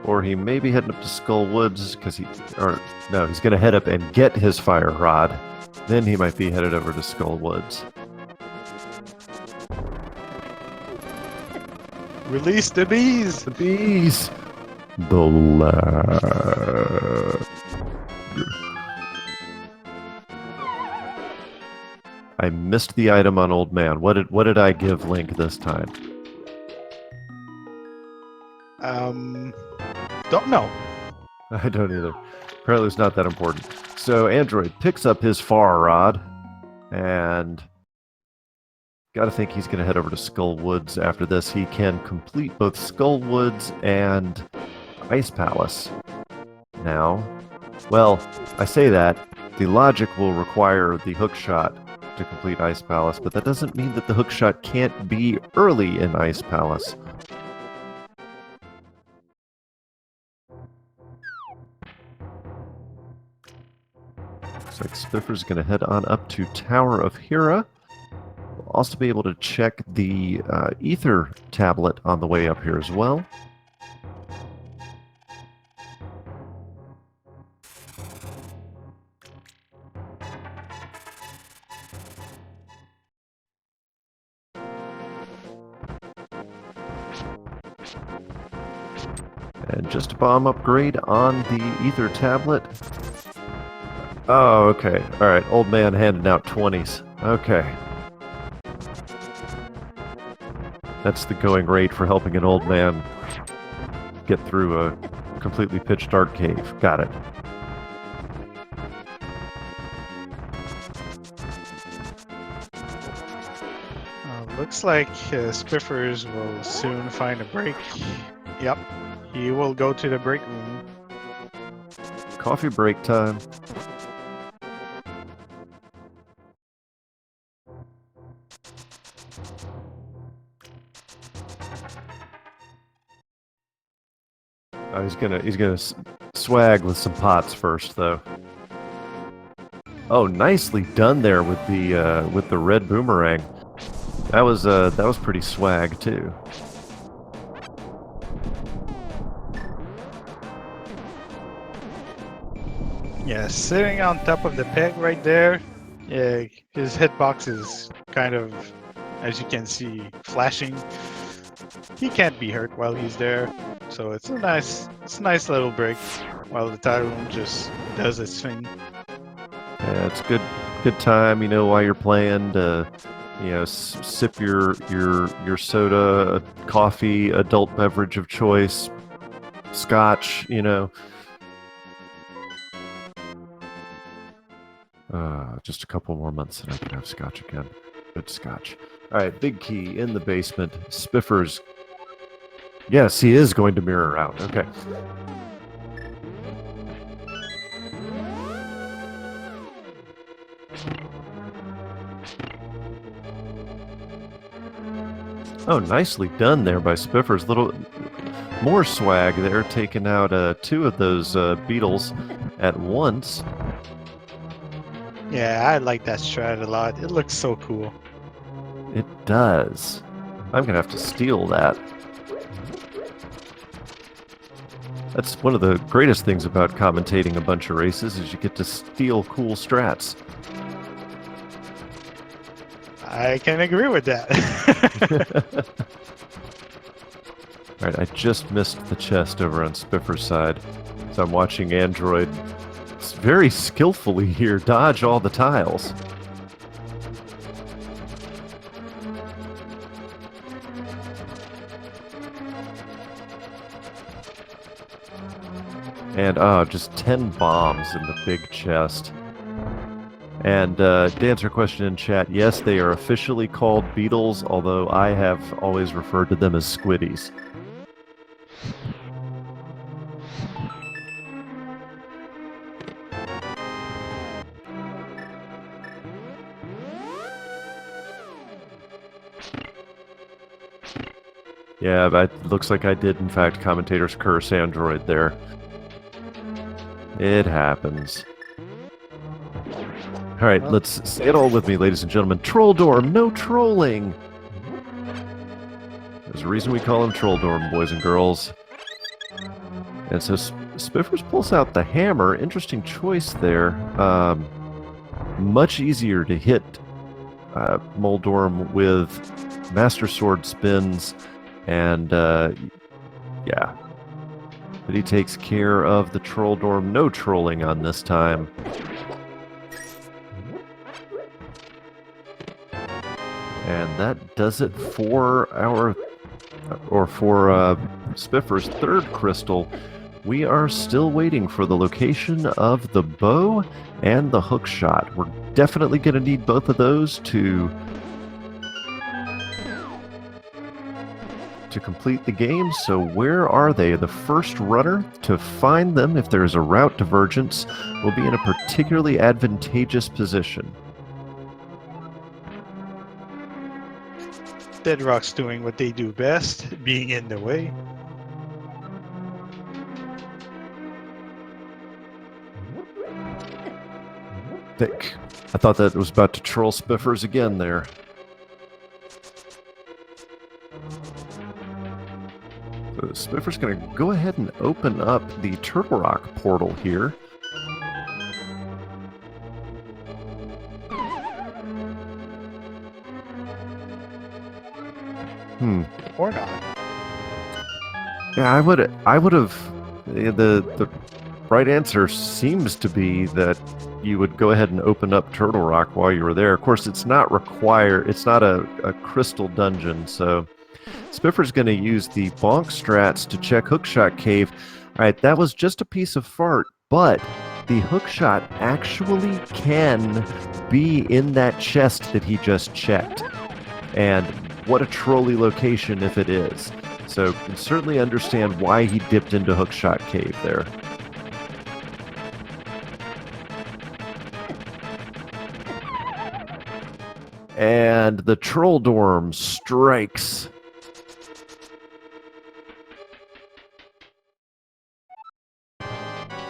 Or he may be heading up to Skull Woods, because he's going to head up and get his fire rod. Then he might be headed over to Skull Woods. Release the bees! The bees! The lag. I missed the item on Old Man. What did I give Link this time? Don't know. I don't either. Apparently it's not that important. So Android picks up his far rod, and gotta think he's gonna head over to Skull Woods after this. He can complete both Skull Woods and Ice Palace. Now, well, I say that, the logic will require the hook shot to complete Ice Palace, but that doesn't mean that the hook shot can't be early in Ice Palace. Looks like Spiffer's going to head on up to Tower of Hera. We'll also be able to check the Ether tablet on the way up here as well. And just a bomb upgrade on the Ether tablet. Oh, okay. Alright, Old Man handing out 20s. Okay. That's the going rate for helping an old man get through a completely pitch dark cave. Got it. Looks like Spiffers will soon find a break. Yep, he will go to the break room. Coffee break time. Oh, he's gonna swag with some pots first, though. Oh, nicely done there with the red boomerang. That was pretty swag too. Yeah, sitting on top of the peg right there. Yeah, his hitbox is kind of, as you can see, flashing. He can't be hurt while he's there, so it's a nice little break while the tire room just does its thing. Yeah, it's good time, while you're playing to, sip your soda, coffee, adult beverage of choice, scotch, Just a couple more months and I can have scotch again. Good scotch. All right, big key in the basement. Spiffers. Yes, he is going to mirror out. Okay. Oh, nicely done there by Spiffers. Little more swag there, taking out 2 of those beetles at once. Yeah, I like that strat a lot. It looks so cool. It does. I'm going to have to steal that. That's one of the greatest things about commentating a bunch of races is you get to steal cool strats. I can agree with that. Alright, I just missed the chest over on Spiffer's side. So I'm watching Android very skillfully here dodge all the tiles. And, just 10 bombs in the big chest. And to answer a question in chat, yes, they are officially called beetles, although I have always referred to them as squiddies. Yeah, but it looks like I did, in fact, commentator's curse Android there. It happens. Alright, Well, let's say it all with me, ladies and gentlemen. Troll Dorm, no trolling! There's a reason we call him Troll Dorm, boys and girls. And so Spiffers pulls out the hammer. Interesting choice there. Much easier to hit Moldorm with Master Sword spins, and yeah. But he takes care of the Troll Dorm. No trolling on this time. And that does it for Spiffer's third crystal. We are still waiting for the location of the bow and the hook shot. We're definitely going to need both of those to complete the game. So where are they? The first runner to find them, if there's a route divergence, will be in a particularly advantageous position. Bedrock's doing what they do best, being in the way. Thick. I thought that was about to troll Spiffers again there. So Spiffer's going to go ahead and open up the Turtle Rock portal here. Or not. Yeah, I would have. The right answer seems to be that you would go ahead and open up Turtle Rock while you were there. Of course, it's not required. It's not a crystal dungeon, so Spiffer's going to use the bonk strats to check Hookshot Cave. All right, that was just a piece of fart, but the hookshot actually can be in that chest that he just checked. And what a trolly location if it is. So you can certainly understand why he dipped into Hookshot Cave there. And the Troll Dorm strikes.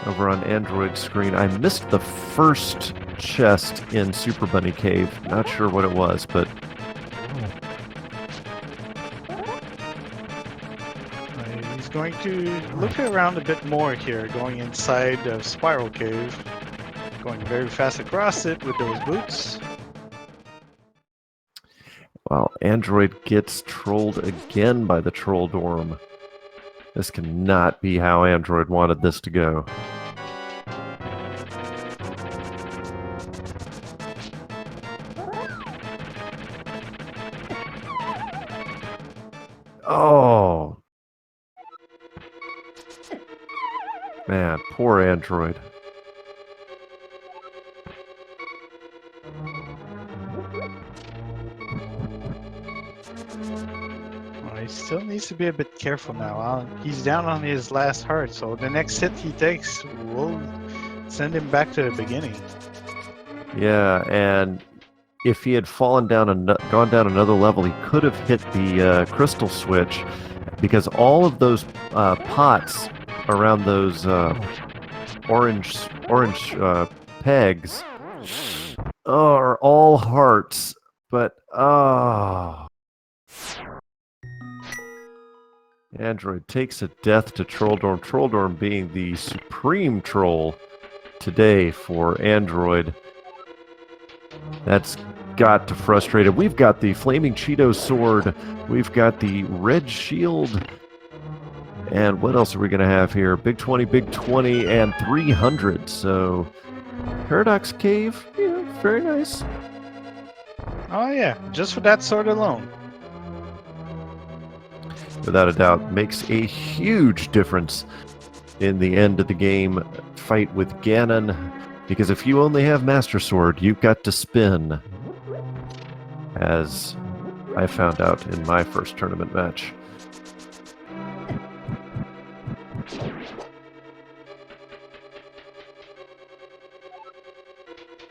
Over on Android screen, I missed the first chest in Super Bunny Cave. Not sure what it was, but He's going to look around a bit more here, going inside of Spiral Cave. Going very fast across it with those boots. well, Android gets trolled again by the Troll Dorm. This cannot be how Android wanted this to go. Oh! Man, poor Android. Well, he still needs to be a bit careful now. He's down on his last heart, so the next hit he takes will send him back to the beginning. Yeah, and if he had fallen down and gone down another level, he could have hit the crystal switch, because all of those pots around those orange pegs are all hearts, but Android takes a death to Trolldorm. Trolldorm being the supreme troll today for Android. That's got to frustrate him. We've got the Flaming Cheeto Sword. We've got the Red Shield. And what else are we going to have here? Big 20, and 300. So, Paradox Cave, yeah, very nice. Oh yeah, just for that sword alone. Without a doubt, makes a huge difference in the end of the game fight with Ganon. Because if you only have Master Sword, you've got to spin. As I found out in my first tournament match.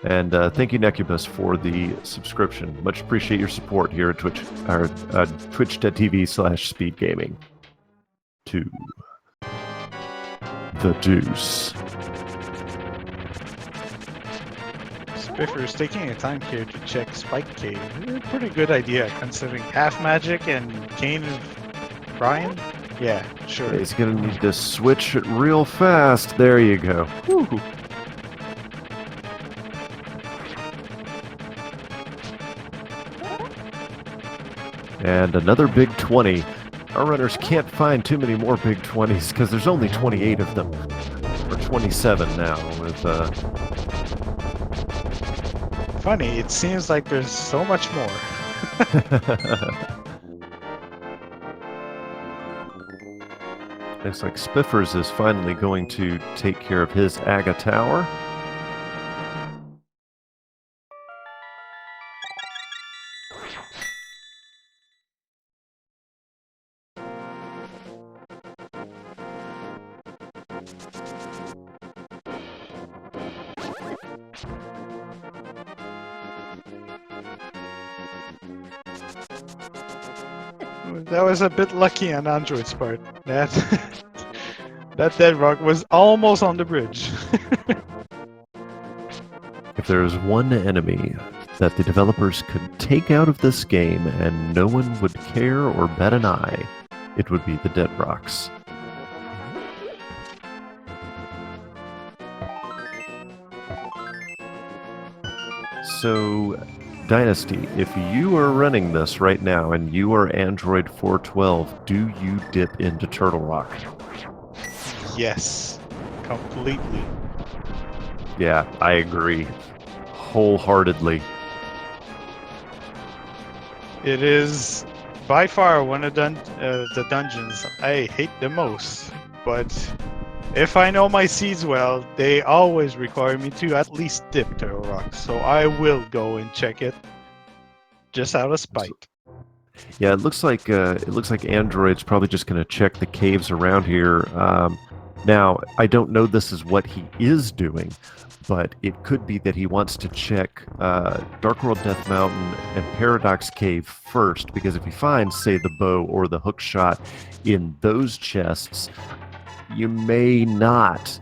And thank you, Necubus, for the subscription. Much appreciate your support here at Twitch, or twitch.tv/speedgaming. To the deuce. Spiffer is taking a time here to check Spike Cave. Pretty good idea considering half magic and Kane is Brian. Yeah, sure. He's going to need to switch it real fast. There you go. Whew. And another big 20. Our runners can't find too many more big 20s because there's only 28 of them. Or 27 now with Funny, it seems like there's so much more. Looks like Spiffers is finally going to take care of his Aga Tower. That was a bit lucky on Android's part. That that dead rock was almost on the bridge. If there is one enemy that the developers could take out of this game and no one would care or bat an eye, it would be the dead rocks. So, Dynasty, if you are running this right now and you are Android412, do you dip into Turtle Rock? Yes, completely. Yeah, I agree. Wholeheartedly. It is by far one of the dungeons I hate the most, but if I know my seeds well, they always require me to at least dip Turtle Rock, so I will go and check it, just out of spite. Yeah, it looks like Android's probably just going to check the caves around here. Now, I don't know this is what he is doing, but it could be that he wants to check Dark World Death Mountain and Paradox Cave first, because if he finds, say, the bow or the hook shot in those chests, you may not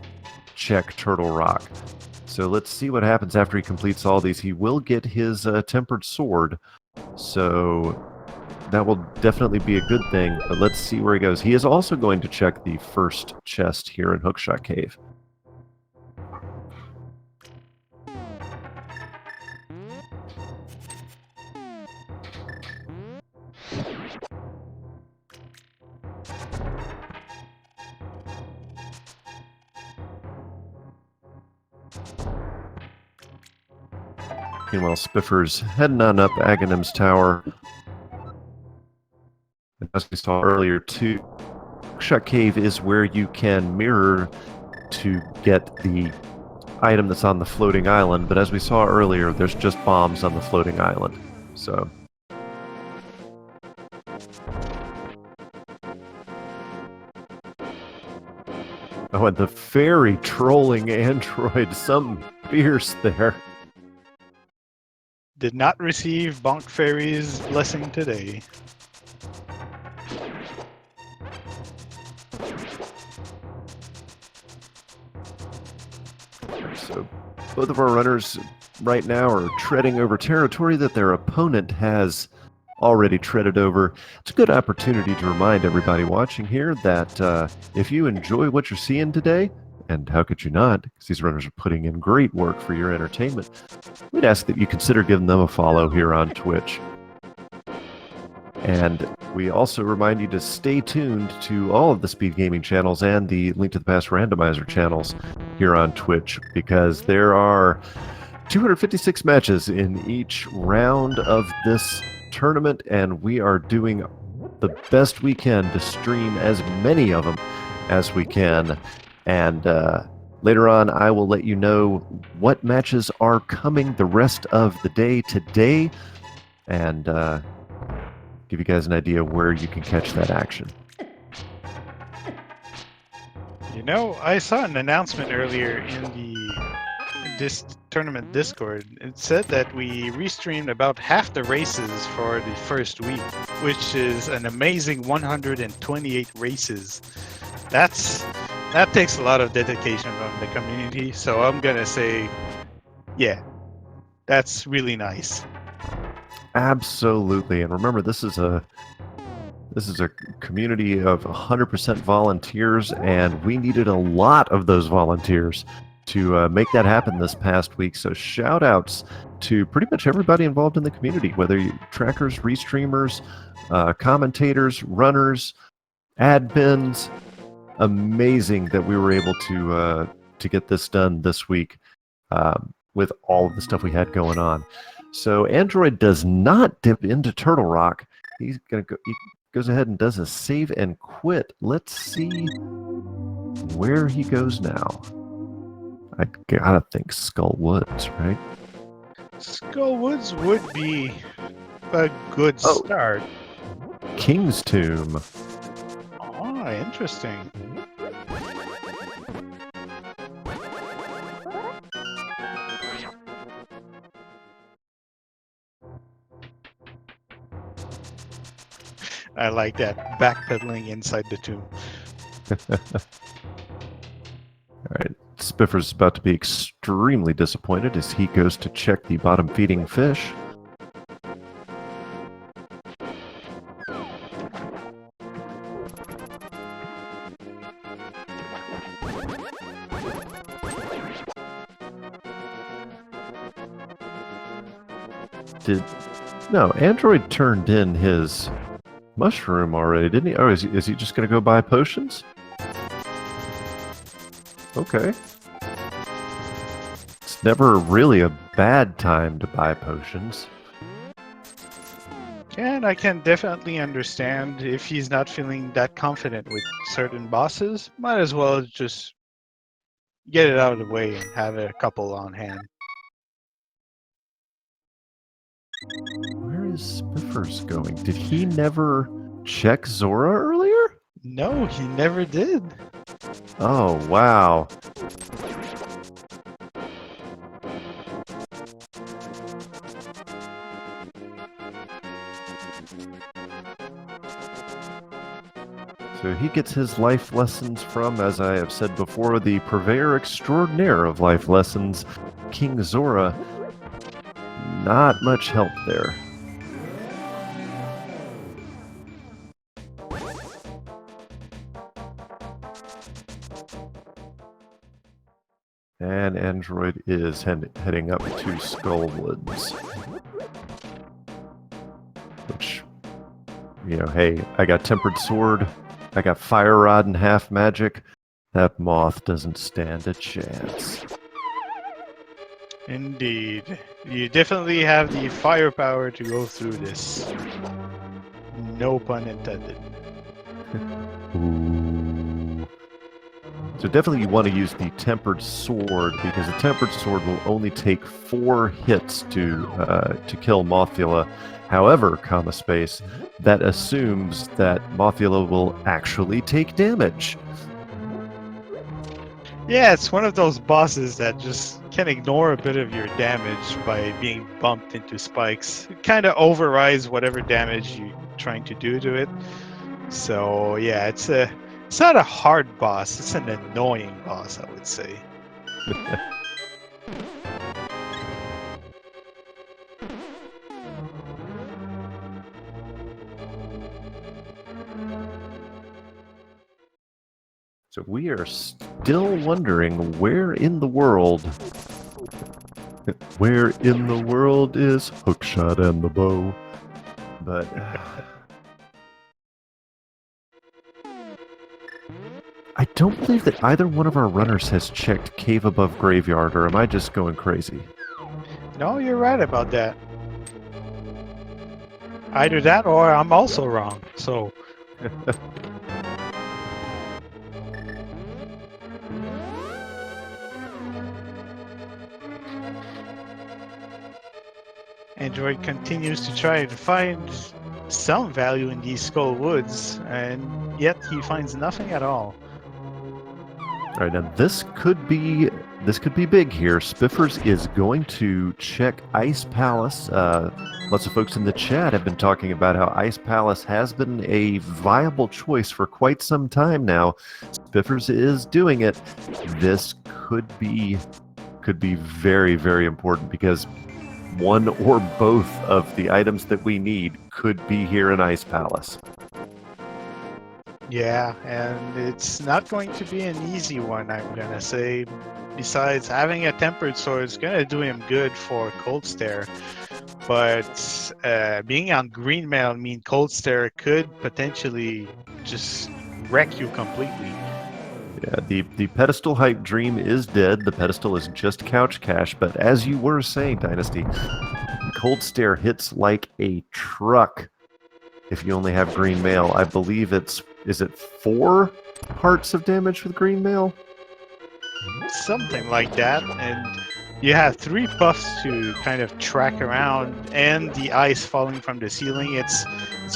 check Turtle Rock. So let's see what happens after he completes all these. He will get his tempered sword, so that will definitely be a good thing, but let's see where he goes. He is also going to check the first chest here in Hookshot Cave. Meanwhile, Spiffer's heading on up Aghanim's Tower. And as we saw earlier, too, Hookshot Cave is where you can mirror to get the item that's on the floating island, but as we saw earlier, there's just bombs on the floating island. So... Oh, and the fairy trolling android, something fierce there. Did not receive Bonk Fairy's blessing today. So both of our runners right now are treading over territory that their opponent has already treaded over. It's a good opportunity to remind everybody watching here that if you enjoy what you're seeing today and how could you not, because these runners are putting in great work for your entertainment, we'd ask that you consider giving them a follow here on Twitch. And we also remind you to stay tuned to all of the Speed Gaming channels and the Link to the Past Randomizer channels here on Twitch, because there are 256 matches in each round of this tournament, and we are doing the best we can to stream as many of them as we can. And later on, I will let you know what matches are coming the rest of the day today, and give you guys an idea where you can catch that action. You know, I saw an announcement earlier in this tournament Discord. It said that we restreamed about half the races for the first week, which is an amazing 128 races. That takes a lot of dedication from the community. So I'm gonna say, yeah, that's really nice. Absolutely. And remember, this is a community of 100% volunteers, and we needed a lot of those volunteers to make that happen this past week. So shout outs to pretty much everybody involved in the community, whether you trackers, restreamers, commentators, runners, admins. Amazing that we were able to get this done this week with all of the stuff we had going on. So Android does not dip into Turtle Rock. He's gonna go. He goes ahead and does a save and quit. Let's see where he goes now. I gotta think Skull Woods, right? Skull Woods would be a good start. King's Tomb. Oh, interesting. I like that backpedaling inside the tomb. All right, Spiffer's about to be extremely disappointed as he goes to check the bottom feeding fish. No, Android turned in his mushroom already, didn't he? Oh, is he just going to go buy potions? Okay. It's never really a bad time to buy potions. And I can definitely understand if he's not feeling that confident with certain bosses, might as well just get it out of the way and have a couple on hand. Where is Spiffers going? Did he never check Zora earlier? No, he never did. Oh, wow. So he gets his life lessons from, as I have said before, the purveyor extraordinaire of life lessons, King Zora. Not much help there. And Android is heading up to Skullwoods. Which, you know, hey, I got Tempered Sword, I got Fire Rod and Half Magic. That moth doesn't stand a chance. Indeed. You definitely have the firepower to go through this. No pun intended. Ooh. So definitely you want to use the Tempered Sword, because the Tempered Sword will only take 4 hits to kill Mothula. However, that assumes that Mothula will actually take damage. Yeah, it's one of those bosses that just can ignore a bit of your damage by being bumped into spikes. It kind of overrides whatever damage you're trying to do to it. So yeah, it's not a hard boss. It's an annoying boss, I would say. So we are still wondering where in the world is Hookshot and the Bow? But I don't believe that either one of our runners has checked Cave Above Graveyard, or am I just going crazy? No, you're right about that. Either that or I'm also wrong. So Android continues to try to find some value in these Skull Woods, and yet he finds nothing at all. All right, now this could be big here. Spiffers is going to check Ice Palace. Lots of folks in the chat have been talking about how Ice Palace has been a viable choice for quite some time now. Spiffers is doing it. This could be very, very important because one or both of the items that we need could be here in Ice Palace. Yeah, and it's not going to be an easy one, I'm gonna say. Besides, having a tempered sword is gonna do him good for Cold Stare. But being on green mail mean Cold Stare could potentially just wreck you completely. Yeah, the pedestal hype dream is dead. The pedestal is just couch cash. But as you were saying, Dynasty, Cold Stare hits like a truck if you only have green mail. I believe is it 4 hearts of damage with green mail? Something like that, and you have 3 buffs to kind of track around, and the ice falling from the ceiling. It's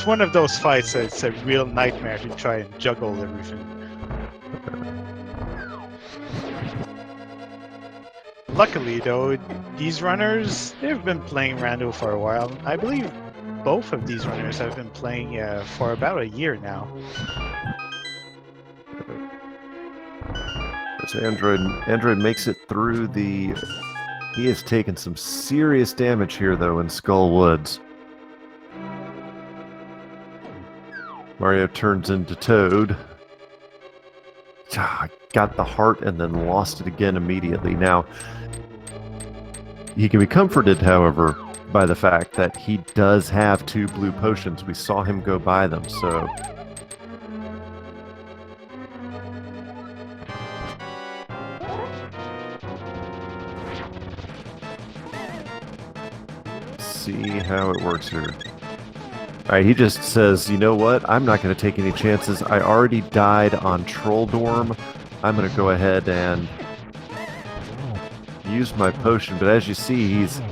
one of those fights that's a real nightmare to try and juggle everything. Luckily, though, these runners, they've been playing Rando for a while. I believe both of these runners have been playing for about a year now. As Android makes it through the... He has taken some serious damage here, though, in Skull Woods. Mario turns into Toad. Got the heart and then lost it again immediately. Now, he can be comforted, however, by the fact that he does have 2 blue potions. We saw him go buy them, so... See how it works here. Alright, he just says, you know what? I'm not going to take any chances. I already died on Troll Dorm. I'm going to go ahead and use my potion. But as you see, he's...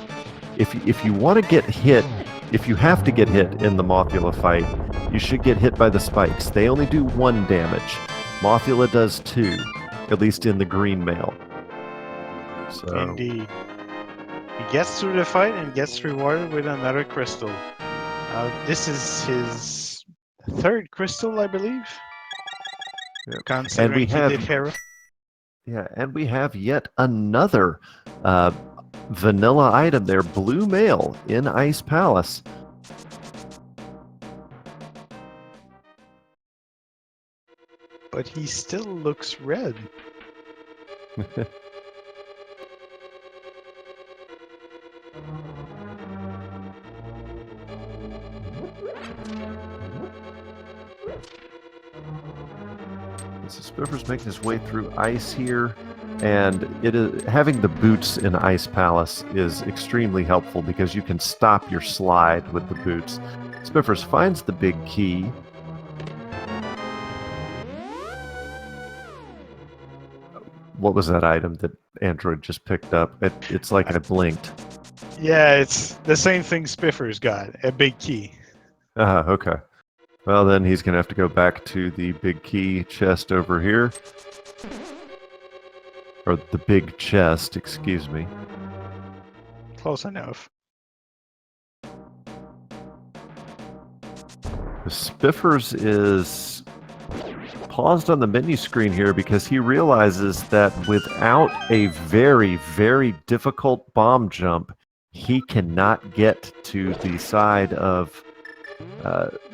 If you want to get hit, if you have to get hit in the Mothula fight, you should get hit by the spikes. They only do 1 damage. Mothula does 2, at least in the green mail. So... Indeed. He gets through the fight and gets rewarded with another crystal. This is his 3rd crystal, I believe. Yep. Considering he did Hera. Yeah, and we have yet another vanilla item there, blue mail in Ice Palace. But he still looks red. So Spiffer's making his way through ice here, and having the boots in Ice Palace is extremely helpful because you can stop your slide with the boots. Spiffers finds the big key. What was that item that Android just picked up? It's like I blinked. Yeah, it's the same thing Spiffers got, a big key. Okay. Well, then he's going to have to go back to the big key chest over here. Or the big chest, excuse me. Close enough. Spiffers is paused on the menu screen here because he realizes that without a very, very difficult bomb jump, he cannot get to the side of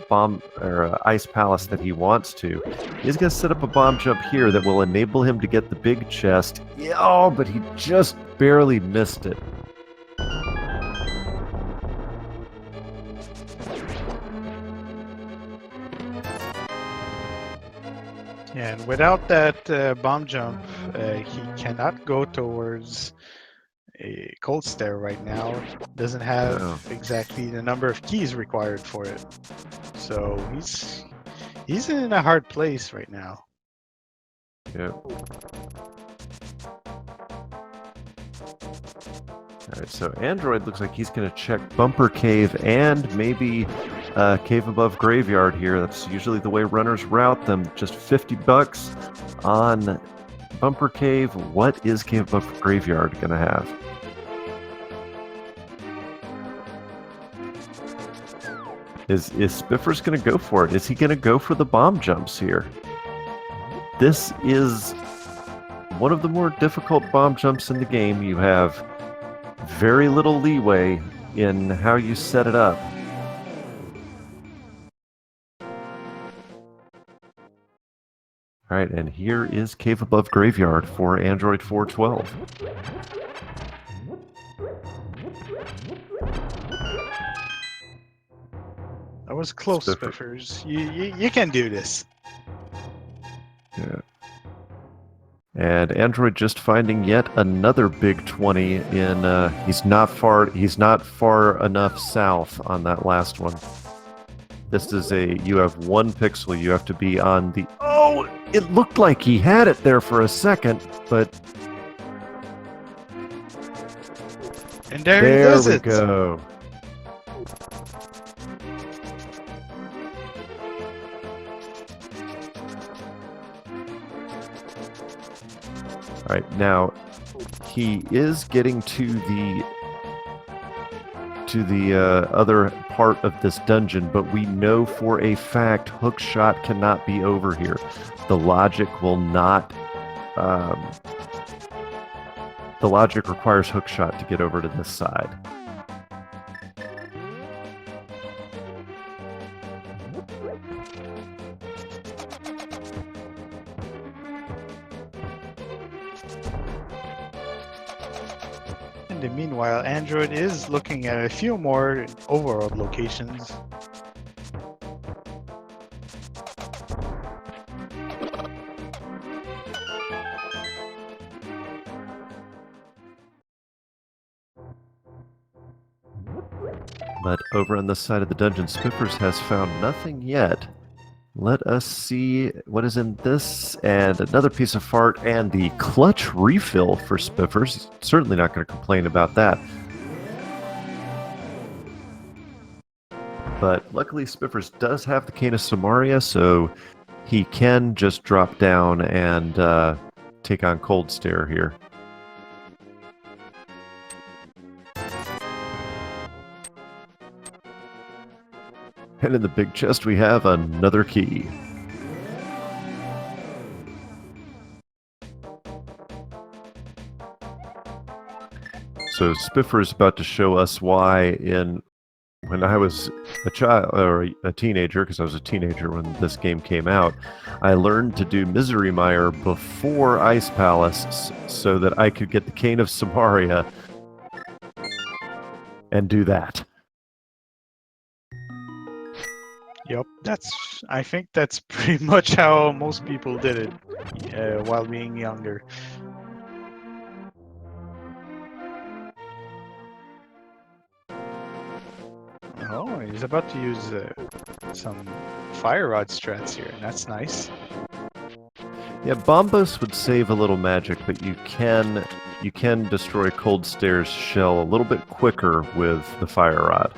bomb or ice palace that he wants to. He's going to set up a bomb jump here that will enable him to get the big chest. Yeah, oh, but he just barely missed it. Yeah, and without that bomb jump, he cannot go towards a cold stare right now. Doesn't have Oh. exactly the number of keys required for it. So he's in a hard place right now. Yep. Alright, so Android looks like he's going to check Bumper Cave and maybe Cave Above Graveyard here. That's usually the way runners route them. Just $50 on Bumper Cave. What is Cave Above Graveyard going to have? Is Spiffers going to go for it? Is he going to go for the bomb jumps here? This is one of the more difficult bomb jumps in the game. You have very little leeway in how you set it up. All right, and here is Cave Above Graveyard for Android412. That was close, Spiffers. You can do this. Yeah. And Android just finding yet another big 20 in he's not far enough south on that last one. This is you have 1 pixel, you have to be on the it looked like he had it there for a second, but and there he does we it. Go. All right, now he is getting to the other part of this dungeon, but we know for a fact hookshot cannot be over here. The logic will not. The logic requires hookshot to get over to this side. In the meanwhile, Android is looking at a few more overworld locations. But over on this side of the dungeon, Spiffers has found nothing yet. Let us see what is in this, and another piece of fart, and the clutch refill for Spiffers. He's certainly not going to complain about that. But luckily Spiffers does have the Cane of Samaria, so he can just drop down and take on Cold Stare here. And in the big chest we have another key. So Spiffer is about to show us why when I was a child or a teenager, because I was a teenager when this game came out, I learned to do Misery Mire before Ice Palace so that I could get the Cane of Samaria and do that. Yep, I think that's pretty much how most people did it while being younger. Oh, he's about to use some fire rod strats here, and that's nice. Yeah, Bombos would save a little magic, but you can destroy Cold Stare's shell a little bit quicker with the fire rod.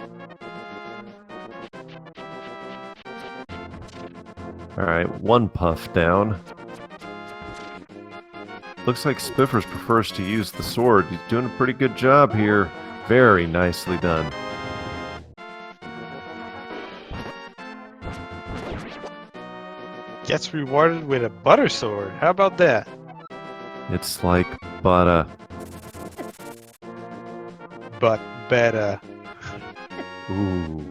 Alright, 1 puff down. Looks like Spiffers prefers to use the sword. He's doing a pretty good job here. Very nicely done. Gets rewarded with a butter sword. How about that? It's like butter. But better. Ooh.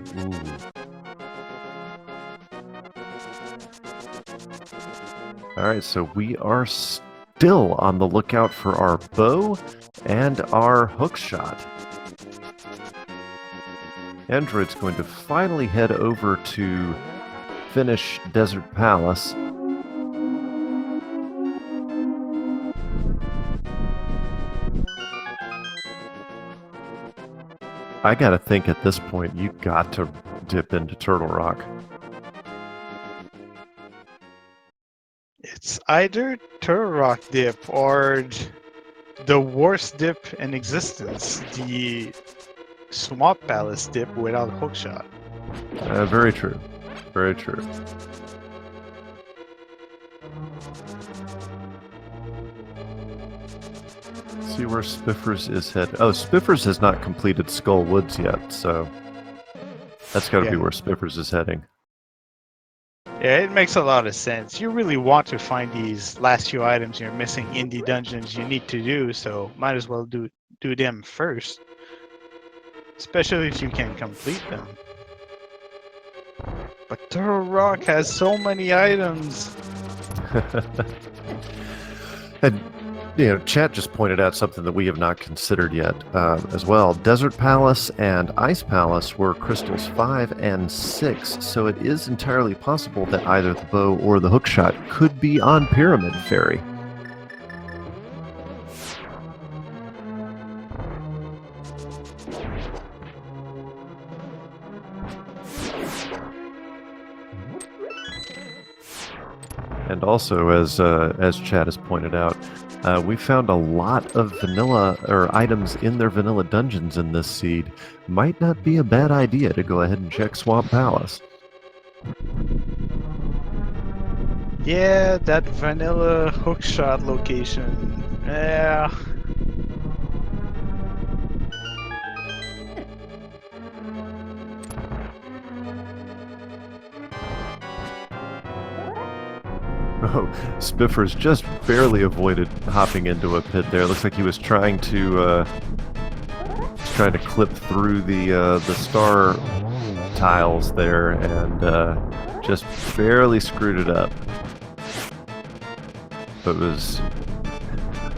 All right, so we are still on the lookout for our bow and our hook shot. Android's going to finally head over to finish Desert Palace. I gotta think at this point, you got to dip into Turtle Rock. It's either Turtle Rock dip or the worst dip in existence, the Swamp Palace dip without hookshot. Very true. Very true. See where Spiffers is headed. Oh, Spiffers has not completed Skull Woods yet, so that's got to be Yeah. where Spiffers is heading. Yeah, it makes a lot of sense. You really want to find these last few items you're missing in the dungeons you need to do, so might as well do them first. Especially if you can complete them. But Turtle Rock has so many items. And chat just pointed out something that we have not considered yet as well. Desert Palace and Ice Palace were crystals 5 and 6, so it is entirely possible that either the bow or the hookshot could be on Pyramid Fairy. And also, as Chad has pointed out, we found a lot of vanilla or items in their vanilla dungeons in this seed. Might not be a bad idea to go ahead and check Swamp Palace. Yeah, that vanilla hookshot location. Yeah. Oh, Spiffers just barely avoided hopping into a pit there. Looks like he was trying to clip through the star tiles there and just barely screwed it up. But was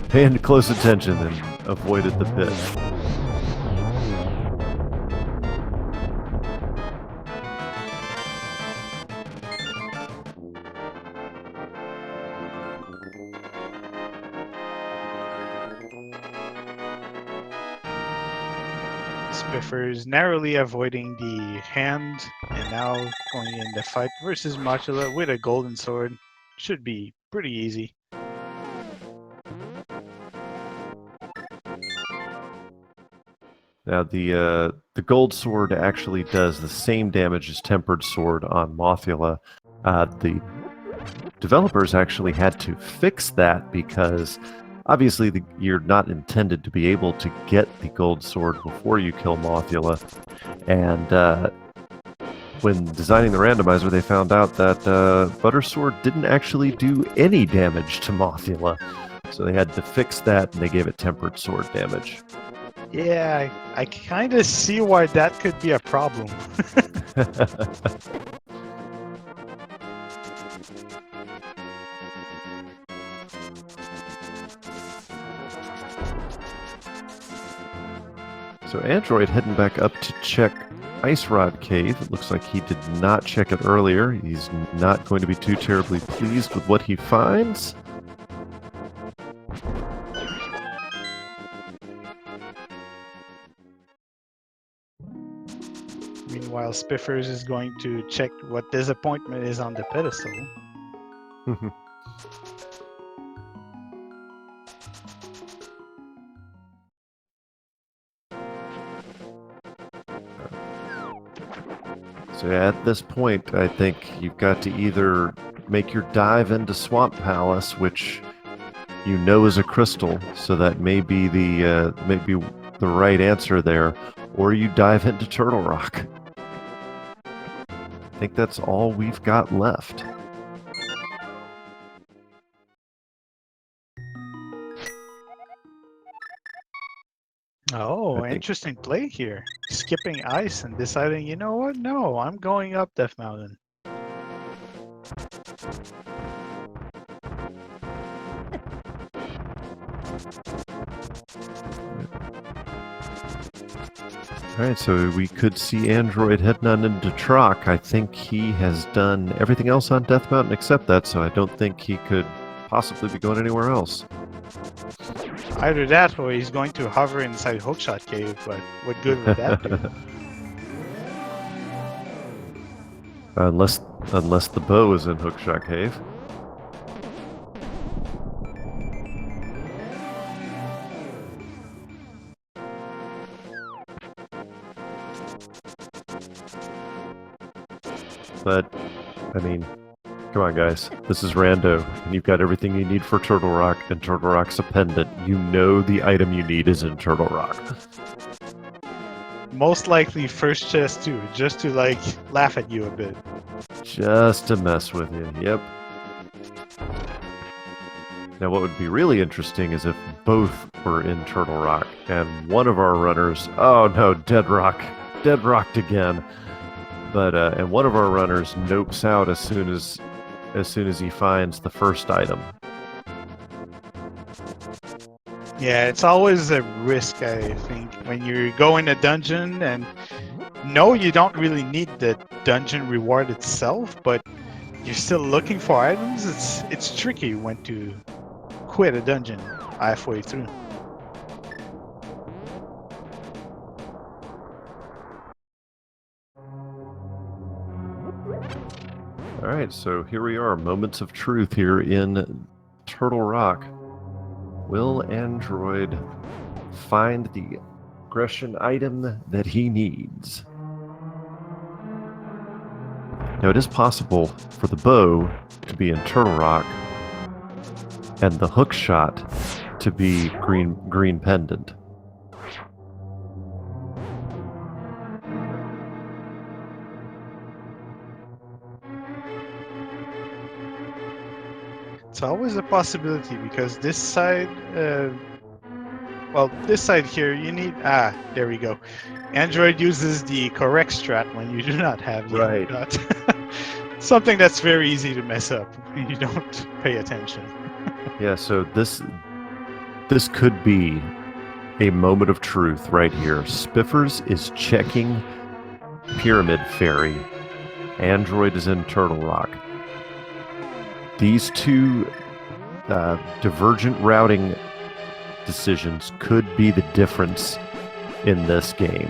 paying close attention and avoided the pit. Spiffers narrowly avoiding the hand and now going in the fight versus Matula with a golden sword. Should be pretty easy. Now the gold sword actually does the same damage as tempered sword on Mothula. The developers actually had to fix that because obviously you're not intended to be able to get the gold sword before you kill Mothula, and when designing the randomizer, they found out that Butter Sword didn't actually do any damage to Mothula, so they had to fix that, and they gave it tempered sword damage. Yeah, I kind of see why that could be a problem. So Android heading back up to check Ice Rod Cave. It looks like he did not check it earlier. He's not going to be too terribly pleased with what he finds. Meanwhile, Spiffers is going to check what disappointment is on the pedestal. So at this point, I think you've got to either make your dive into Swamp Palace, which you know is a crystal, so that may be the right answer there, or you dive into Turtle Rock. I think that's all we've got left. Oh, interesting play here. Skipping ice and deciding, you know what? No, I'm going up Death Mountain. All right, so we could see Android heading on into Troc. I think he has done everything else on Death Mountain except that, so I don't think he could possibly be going anywhere else. Either that or he's going to hover inside Hookshot Cave, but what good would that do? Unless the bow is in Hookshot Cave. But, I mean, come on, guys. This is Rando, and you've got everything you need for Turtle Rock, and Turtle Rock's a pendant. You know the item you need is in Turtle Rock. Most likely first chest too, just to like laugh at you a bit. Just to mess with you, yep. Now, what would be really interesting is if both were in Turtle Rock, and one of our runners, oh no, Dead Rocked again. But and one of our runners nopes out as soon as he finds the first item. Yeah, it's always a risk, I think, when you go in a dungeon and no, you don't really need the dungeon reward itself, but you're still looking for items. It's tricky when to quit a dungeon halfway through. All right, so here we are, moments of truth here in Turtle Rock. Will Android find the aggression item that he needs? Now, it is possible for the bow to be in Turtle Rock and the hook shot to be green pendant. It's always a possibility because this side, well, this side here, you need, there we go. Android uses the correct strat when you do not have the Right. dot. Something that's very easy to mess up when you don't pay attention. Yeah, so this could be a moment of truth right here. Spiffers is checking Pyramid Fairy. Android is in Turtle Rock. These two divergent routing decisions could be the difference in this game.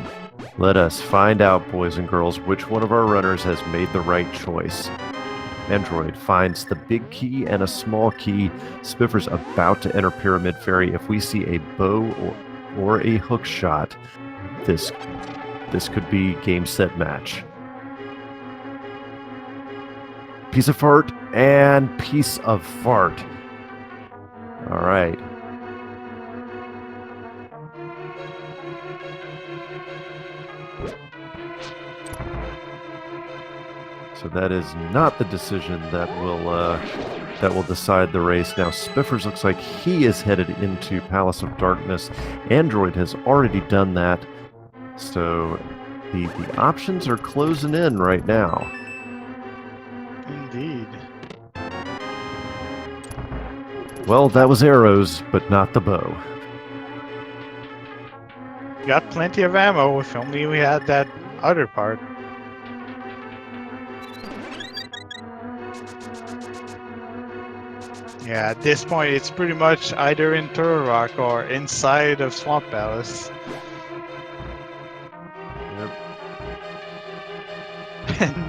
Let us find out, boys and girls, which one of our runners has made the right choice. Android finds the big key and a small key. Spiffer's about to enter Pyramid Fairy. If we see a bow or a hook shot, this could be game, set, match. Piece of fart and piece of fart. All right. So that is not the decision that will decide the race. Now, Spiffers looks like he is headed into Palace of Darkness. Android has already done that. So the options are closing in right now. Indeed. Well, that was arrows, but not the bow. Got plenty of ammo if only we had that other part. Yeah, at this point it's pretty much either in Turtle Rock or inside of Swamp Palace. Yep.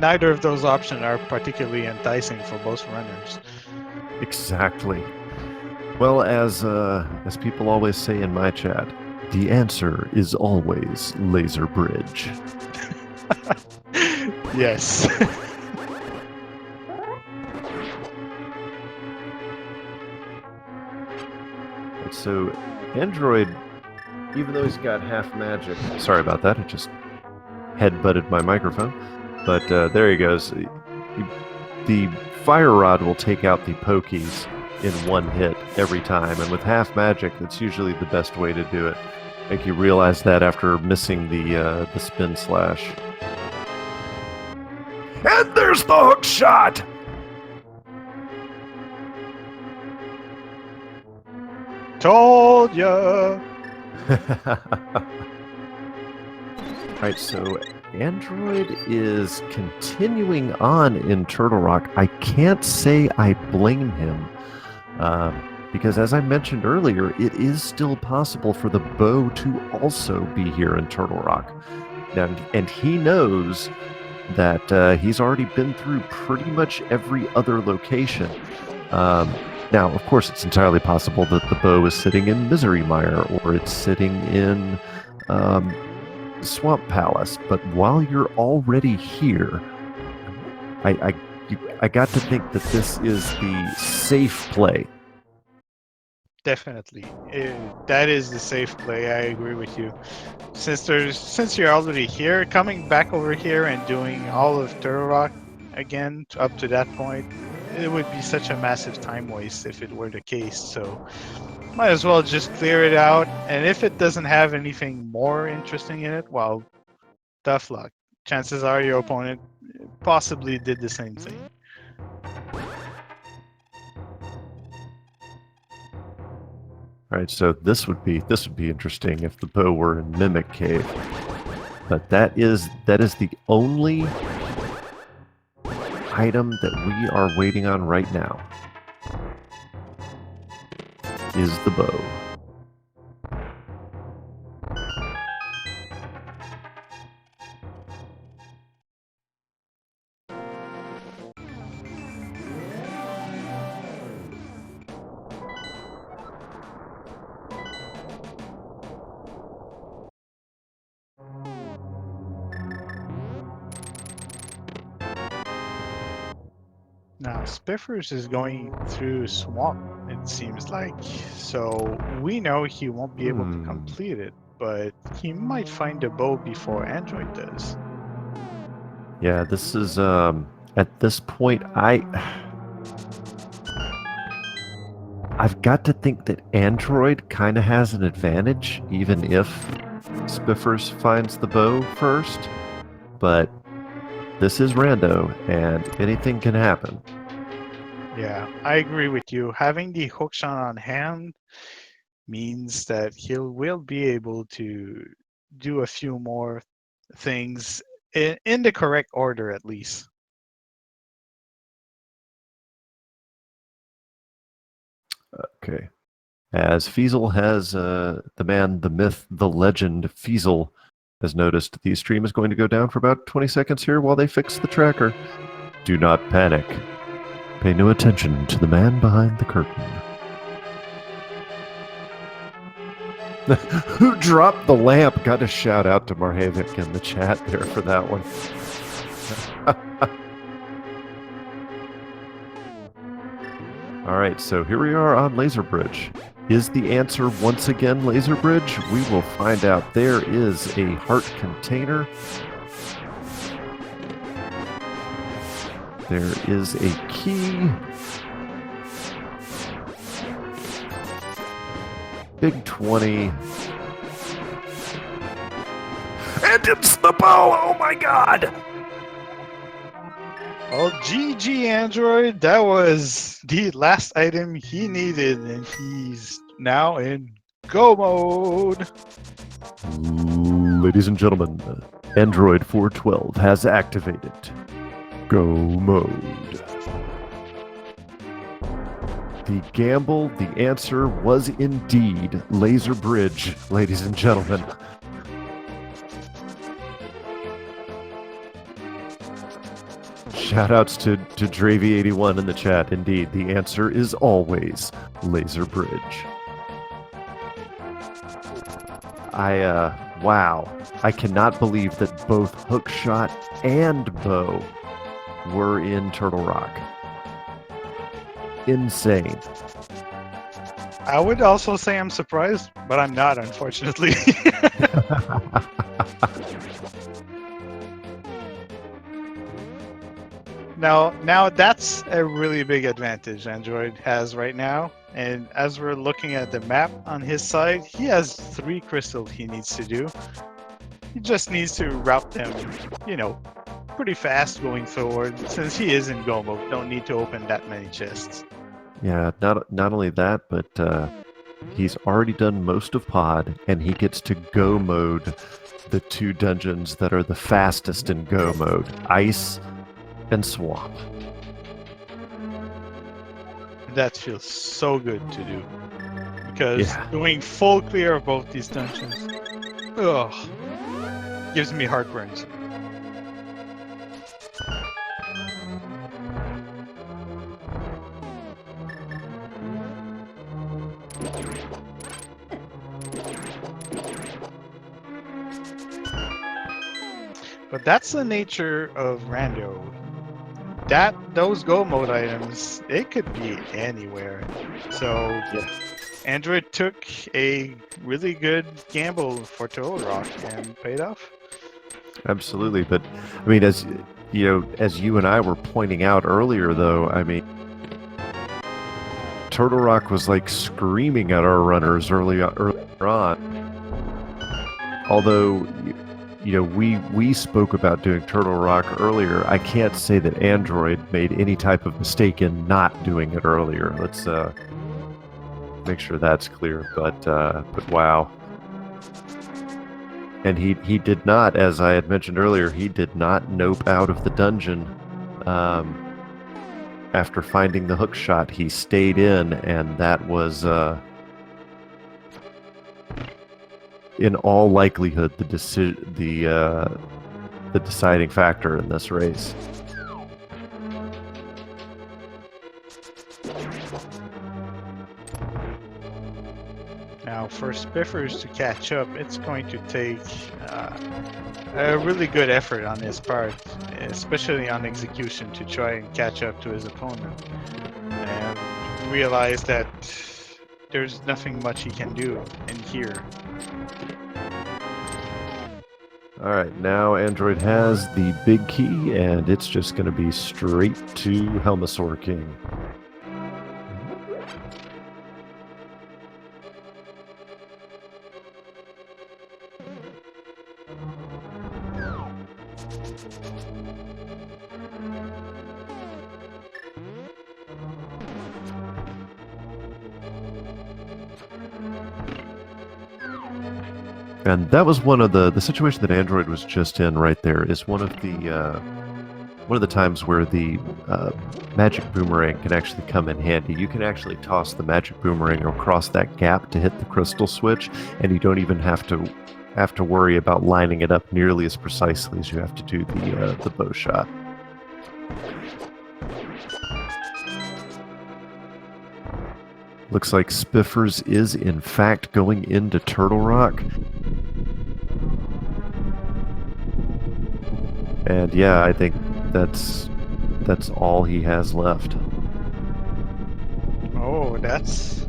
Neither of those options are particularly enticing for both runners. Exactly. Well, as people always say in my chat, the answer is always Laser Bridge. Yes. So, Android, even though he's got half magic, sorry about that, I just head-butted my microphone, but there he goes. The fire rod will take out the pokies in one hit every time, and with half magic, that's usually the best way to do it. I think you realize that after missing the spin slash. And there's the hook shot! Told ya. Right, so Android is continuing on in Turtle Rock. I can't say I blame him, because as I mentioned earlier, it is still possible for the bow to also be here in Turtle Rock. Now, and he knows that he's already been through pretty much every other location. Now, of course, it's entirely possible that the bow is sitting in Misery Mire or it's sitting in Swamp Palace. But while you're already here, I got to think that this is the safe play. Definitely. That is the safe play. I agree with you. Since you're already here, coming back over here and doing all of Turtle Rock again up to that point, it would be such a massive time waste if it were the case. So might as well just clear it out. And if it doesn't have anything more interesting in it, well, tough luck. Chances are your opponent possibly did the same thing. All right, so this would be interesting if the bow were in Mimic Cave. But that is the only item that we are waiting on right now. Is the bow. Now, Spiffers is going through swamp, it seems like. So we know he won't be able to complete it, but he might find the bow before Android does. Yeah, this is at this point I've got to think that Android kind of has an advantage, even if Spiffers finds the bow first. But this is rando, and anything can happen. Yeah, I agree with you. Having the hookshot on hand means that he will be able to do a few more things in the correct order, at least. Okay. As Feasel has, the man, the myth, the legend, Feasel, has noticed, the stream is going to go down for about 20 seconds here while they fix the tracker. Do not panic. Pay no attention to the man behind the curtain. Who dropped the lamp? Got a shout out to Marhavik in the chat there for that one. All right, so here we are on Laser Bridge. Is the answer once again Laser Bridge? We will find out. There is a heart container. There is a key. Big 20. And it's the bow! Oh my god! Well, GG Android, that was the last item he needed, and he's now in go mode. Ladies and gentlemen, Android412 has activated go mode. The gamble, the answer was indeed Laser Bridge, ladies and gentlemen. Shoutouts to Dravy81 in the chat. Indeed, the answer is always Laser Bridge. Wow. I cannot believe that both Hookshot and Bow were in Turtle Rock. Insane. I would also say I'm surprised, but I'm not, unfortunately. Now that's a really big advantage Android has right now. And as we're looking at the map on his side, he has 3 crystals he needs to do. He just needs to route them, pretty fast going forward. Since he is in go mode, don't need to open that many chests. Yeah, not only that, but He's already done most of Pod, and he gets to go mode the two dungeons that are the fastest in go mode, Ice and Swamp. That feels so good to do. Because Yeah, doing full clear of both these dungeons, ugh, gives me heartburns. But that's the nature of Rando. Those go mode items, it could be anywhere. So yeah, Android took a really good gamble for Turtle Rock and paid off. absolutely. But I mean, as you know, as you and I were pointing out earlier, though, I mean, Turtle Rock was like screaming at our runners earlier on. Although, you know, we spoke about doing Turtle Rock earlier. I can't say that Android made any type of mistake in not doing it earlier. Let's make sure that's clear. But wow. And he did not, as I had mentioned earlier, he did not nope out of the dungeon. After finding the hook shot, he stayed in, and that was, in all likelihood, the deciding factor in this race. Now, for Spiffers to catch up, it's going to take a really good effort on his part, especially on execution, to try and catch up to his opponent. And realize that there's nothing much he can do in here. All right, now Android has the big key, and it's just going to be straight to Helmasaur King. And that was one of the situation that Android was just in right there is one of the times where the magic boomerang can actually come in handy. You can actually toss the magic boomerang across that gap to hit the crystal switch, and you don't even have to worry about lining it up nearly as precisely as you have to do the bow shot. Looks like Spiffers is in fact going into Turtle Rock. And yeah, I think that's all he has left. Oh, that's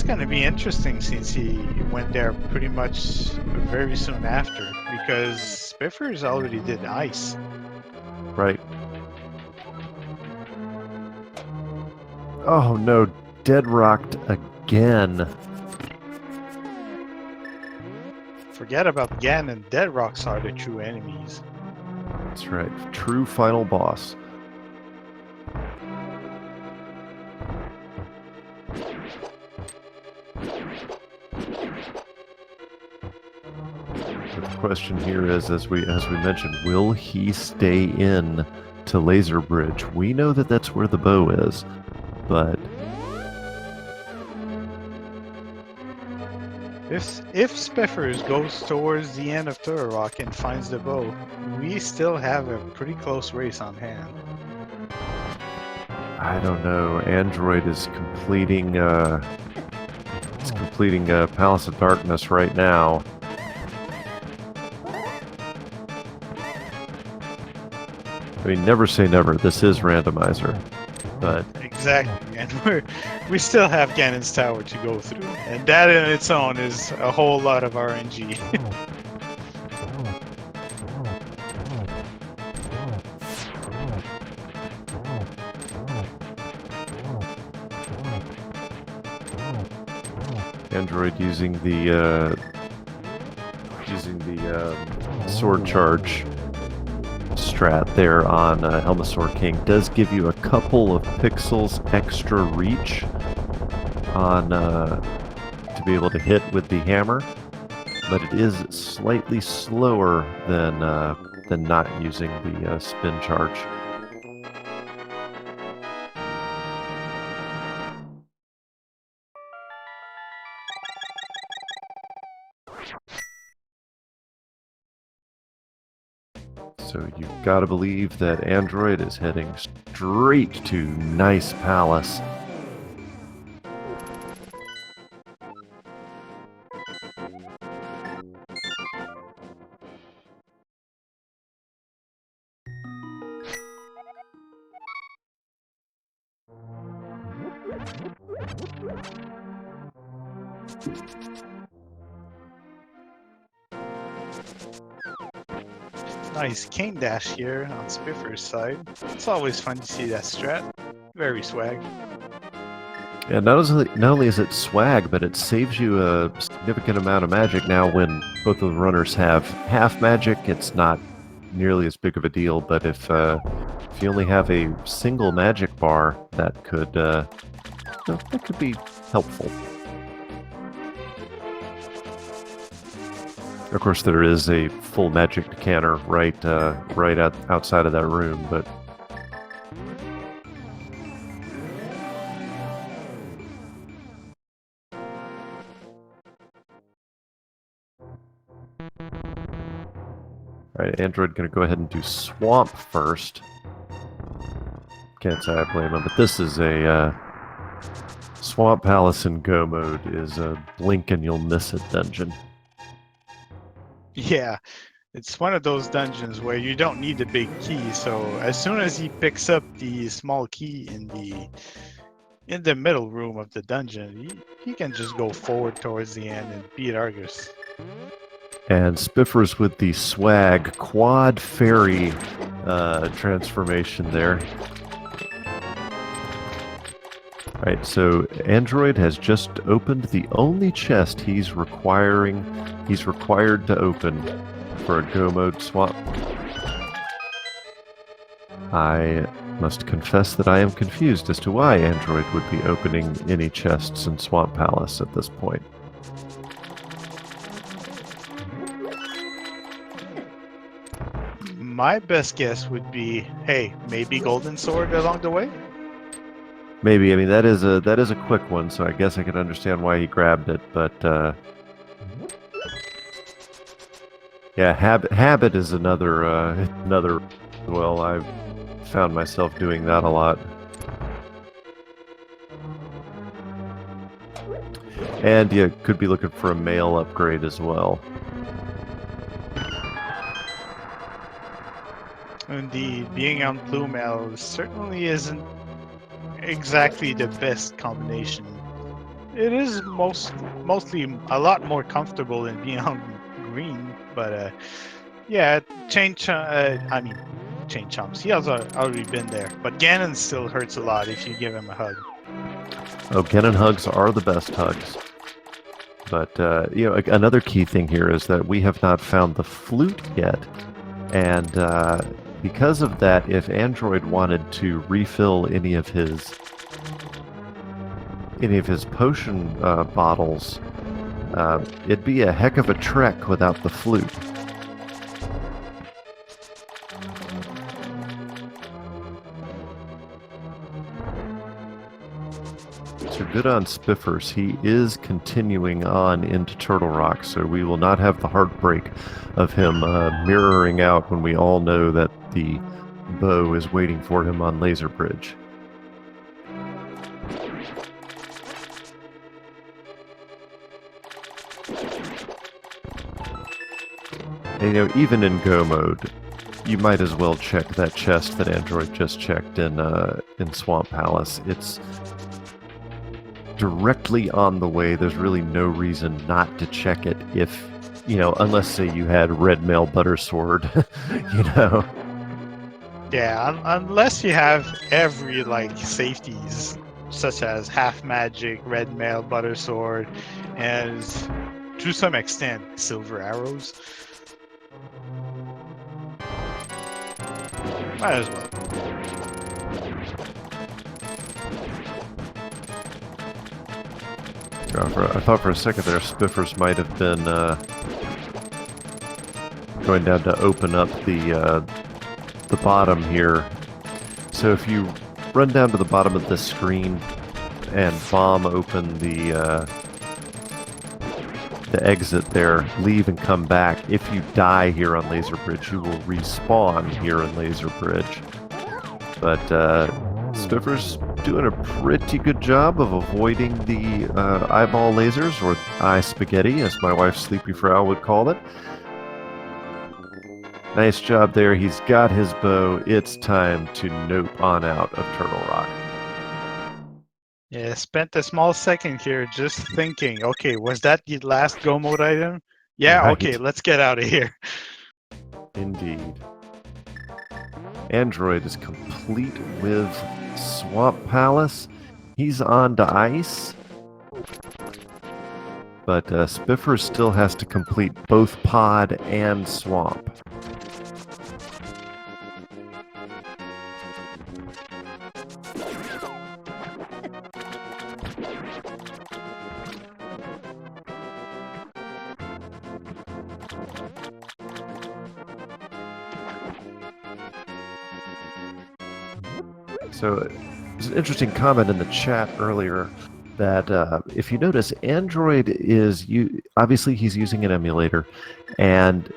going to be interesting since he went there pretty much very soon after, because Spiffers already did ice. Right. Oh no, dead rocked again. Forget about Ganon, Dead Rocks are the true enemies. That's right. True final boss. But the question here is, as we mentioned, will he stay in to Laser Bridge? We know that that's where the bow is, but If Spiffers goes towards the end of Turtle Rock and finds the bow, we still have a pretty close race on hand. I don't know. Android is completing Palace of Darkness right now. I mean, never say never. This is Randomizer, but Exactly, and we still have Ganon's Tower to go through, and that in its own is a whole lot of RNG. Android using the sword charge strat there on Helmasaur King does give you a couple of pixels extra reach on to be able to hit with the hammer, but it is slightly slower than not using the spin charge. So you've got to believe that Android is heading straight to Nice Palace. Nice cane dash here on Spiffer's side. It's always fun to see that strat. Very swag. And not only is it swag, but it saves you a significant amount of magic. Now, when both of the runners have half magic, it's not nearly as big of a deal. But if you only have a single magic bar, that could be helpful. Of course, there is a full magic decanter right outside of that room, but. Alright, Android gonna go ahead and do Swamp first. Can't say I blame him, but this is a Swamp Palace in Go mode is a blink and you'll miss it dungeon. Yeah, it's one of those dungeons where you don't need a big key, so as soon as he picks up the small key in the middle room of the dungeon, he can just go forward towards the end and beat Argus. And Spiffers with the swag quad fairy transformation there. Alright, so Android has just opened the only chest he's required to open for a Go mode swap. I must confess that I am confused as to why Android would be opening any chests in Swamp Palace at this point. My best guess would be, hey, maybe Golden Sword along the way? Maybe. I mean, that is a quick one, so I guess I can understand why he grabbed it, but yeah, habit is another. Well, I've found myself doing that a lot. And you could be looking for a mail upgrade as well. Indeed, being on Blue Mail certainly isn't exactly the best combination. It is mostly a lot more comfortable than being on green, but yeah, Chain Chomps. He has already been there, but Ganon still hurts a lot if you give him a hug. Oh, Ganon hugs are the best hugs. But another key thing here is that we have not found the flute yet, and because of that, if Android wanted to refill any of his potion bottles, it'd be a heck of a trek without the flute. So good on Spiffers. He is continuing on into Turtle Rock, so we will not have the heartbreak of him mirroring out when we all know that the bow is waiting for him on Laser Bridge. And, even in Go mode, you might as well check that chest that Android just checked in Swamp Palace. It's directly on the way. There's really no reason not to check it if, unless, say, you had Red Mail Butter Sword, Yeah, unless you have every, safeties, such as Half Magic, Red Mail, Butter Sword, and, to some extent, Silver Arrows. Might as well. I thought for a second there Spiffers might have been going down to open up the bottom here. So if you run down to the bottom of this screen and bomb open the exit there, leave and come back. If you die here on Laser Bridge, you will respawn here in Laser Bridge. But Spiffer's doing a pretty good job of avoiding the eyeball lasers, or eye spaghetti, as my wife Sleepy Frau would call it. Nice job there. He's got his bow. It's time to nope on out of Turtle Rock. Yeah, spent a small second here just thinking, okay, was that the last go mode item? Yeah, Right. okay, let's get out of here. Indeed. Android is complete with Swamp Palace. He's on to ice. But Spiffer still has to complete both pod and swamp. So there's an interesting comment in the chat earlier that if you notice, Android is obviously he's using an emulator, and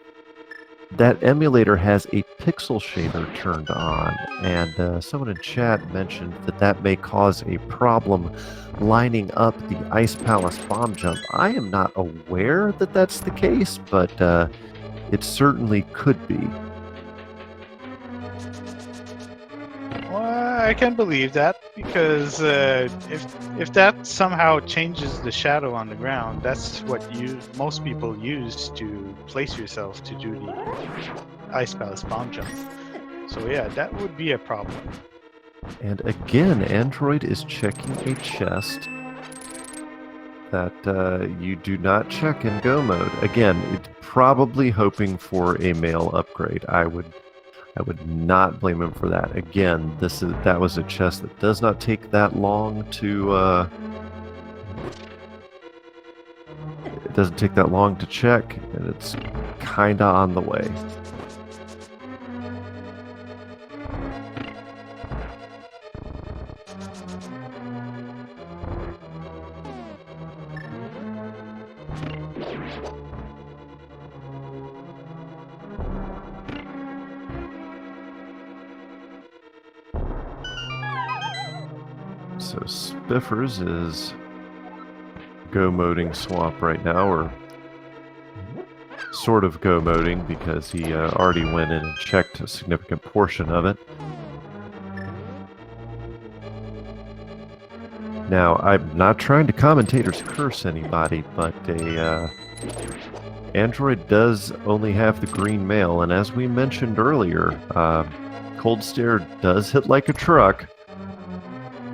that emulator has a pixel shader turned on, and someone in chat mentioned that that may cause a problem lining up the Ice Palace bomb jump. I am not aware that that's the case, but it certainly could be. Well, I can believe that, because if that somehow changes the shadow on the ground, that's what most people use to place yourself to do the Ice Palace bomb jump. So yeah, that would be a problem. And again, Android is checking a chest that you do not check in Go mode. Again, it's probably hoping for a mail upgrade. I would not blame him for that. Again, that was a chest that does not take that long to it doesn't take that long to check, and it's kinda on the way. So Spiffers is go moding swamp right now, or sort of go moding, because he already went in and checked a significant portion of it. Now, I'm not trying to commentators curse anybody, but Android does only have the green mail, and as we mentioned earlier, Cold Stare does hit like a truck.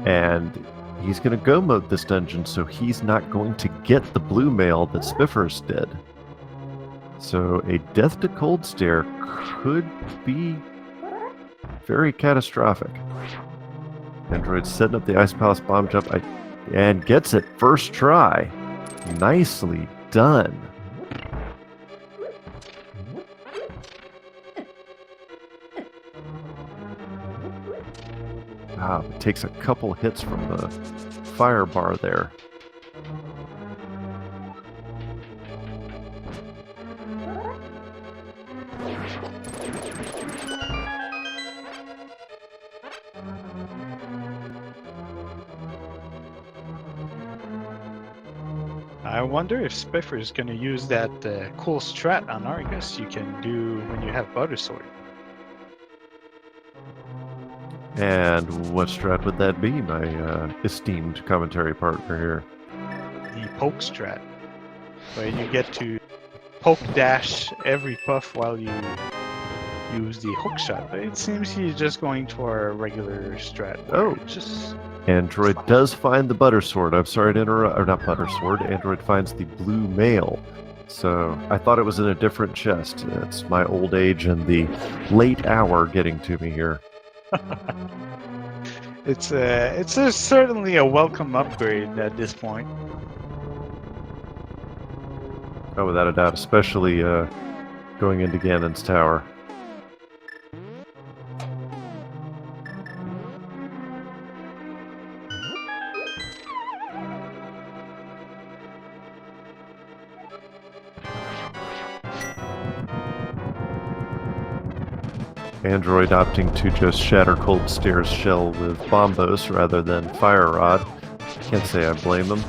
And he's going to go mode this dungeon, so he's not going to get the blue mail that Spiffers did. So a death to Cold Stare could be very catastrophic. Android's setting up the Ice Palace bomb jump and gets it first try. Nicely done. It takes a couple hits from the fire bar there. I wonder if Spiffer is going to use that cool strat on Argus you can do when you have Butter Sword. And what strat would that be, my esteemed commentary partner here? The poke strat, where you get to poke dash every puff while you use the hook shot. But it seems he's just going for a regular strat. Oh, just Android does find the Butter Sword. I'm sorry to interrupt, or not Butter Sword. Android finds the blue mail. So I thought it was in a different chest. It's my old age and the late hour getting to me here. It's certainly a welcome upgrade at this point. Oh, without a doubt, especially going into Ganon's tower. Android opting to just shatter Cold Stare's shell with Bombos rather than Fire Rod. Can't say I blame him.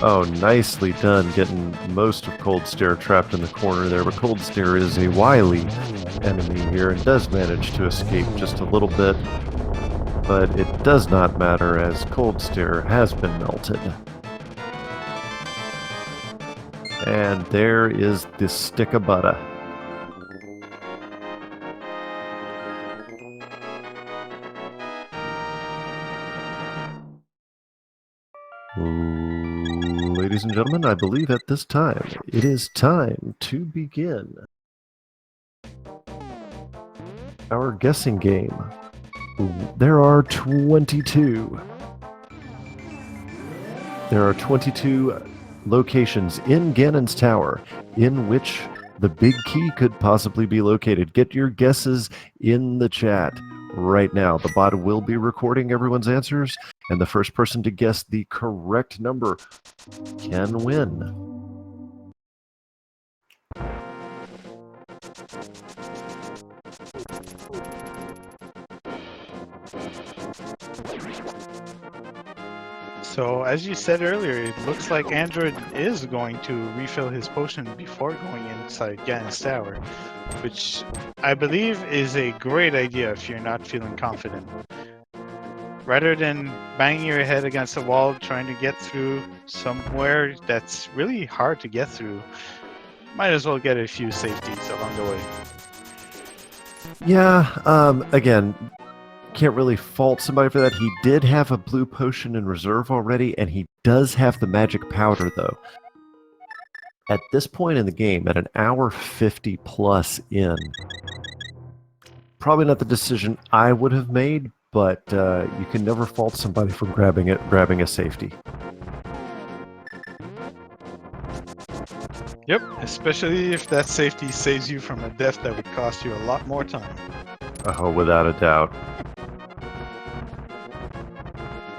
Oh, nicely done getting most of Cold Stare trapped in the corner there, but Cold Stare is a wily enemy here and does manage to escape just a little bit, but it does not matter as Cold Stare has been melted. And there is the stick of butter. Ladies and gentlemen, I believe at this time it is time to begin our guessing game. There are 22. There are 22 locations in Ganon's tower in which the big key could possibly be located. Get your guesses in the chat right now. The bot will be recording everyone's answers, and the first person to guess the correct number can win. So, as you said earlier, it looks like Android is going to refill his potion before going inside Ganon's tower, which I believe is a great idea if you're not feeling confident. Rather than banging your head against the wall trying to get through somewhere that's really hard to get through, might as well get a few safeties along the way. Yeah, again, can't really fault somebody for that. He did have a blue potion in reserve already, and he does have the magic powder, though. At this point in the game, at an hour 50 plus in, probably not the decision I would have made, but you can never fault somebody for grabbing a safety. Yep, especially if that safety saves you from a death that would cost you a lot more time. Oh, without a doubt.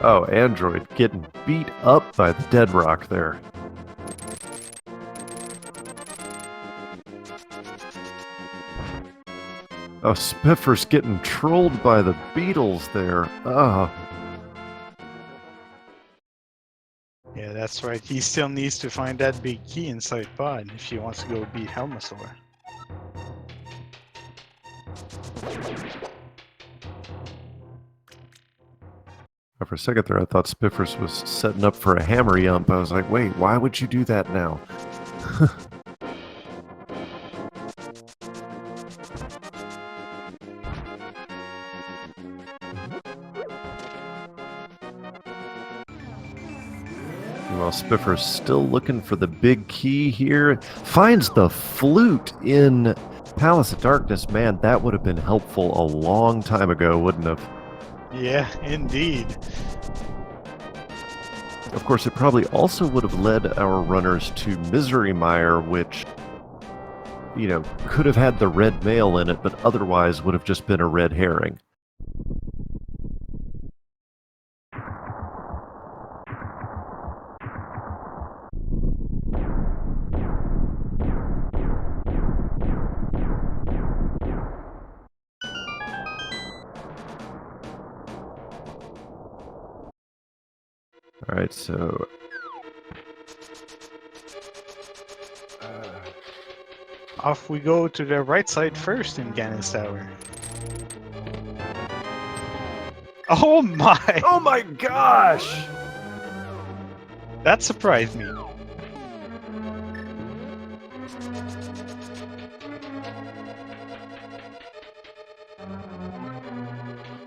Oh, Android getting beat up by the dead rock there. Oh, Spiffer's getting trolled by the beetles there. Oh. Yeah, that's right. He still needs to find that big key inside Pod if he wants to go beat Helmasaur. For a second there, I thought Spiffers was setting up for a hammer yump. I was like, wait, why would you do that now? Meanwhile, Spiffer's still looking for the big key here. Finds the flute in Palace of Darkness. Man, that would have been helpful a long time ago, wouldn't have? Yeah, indeed. Of course, it probably also would have led our runners to Misery Mire, which, you know, could have had the red mail in it, but otherwise would have just been a red herring. All right, so Off we go to the right side first in Ganon's tower. Oh my! oh my gosh! That surprised me.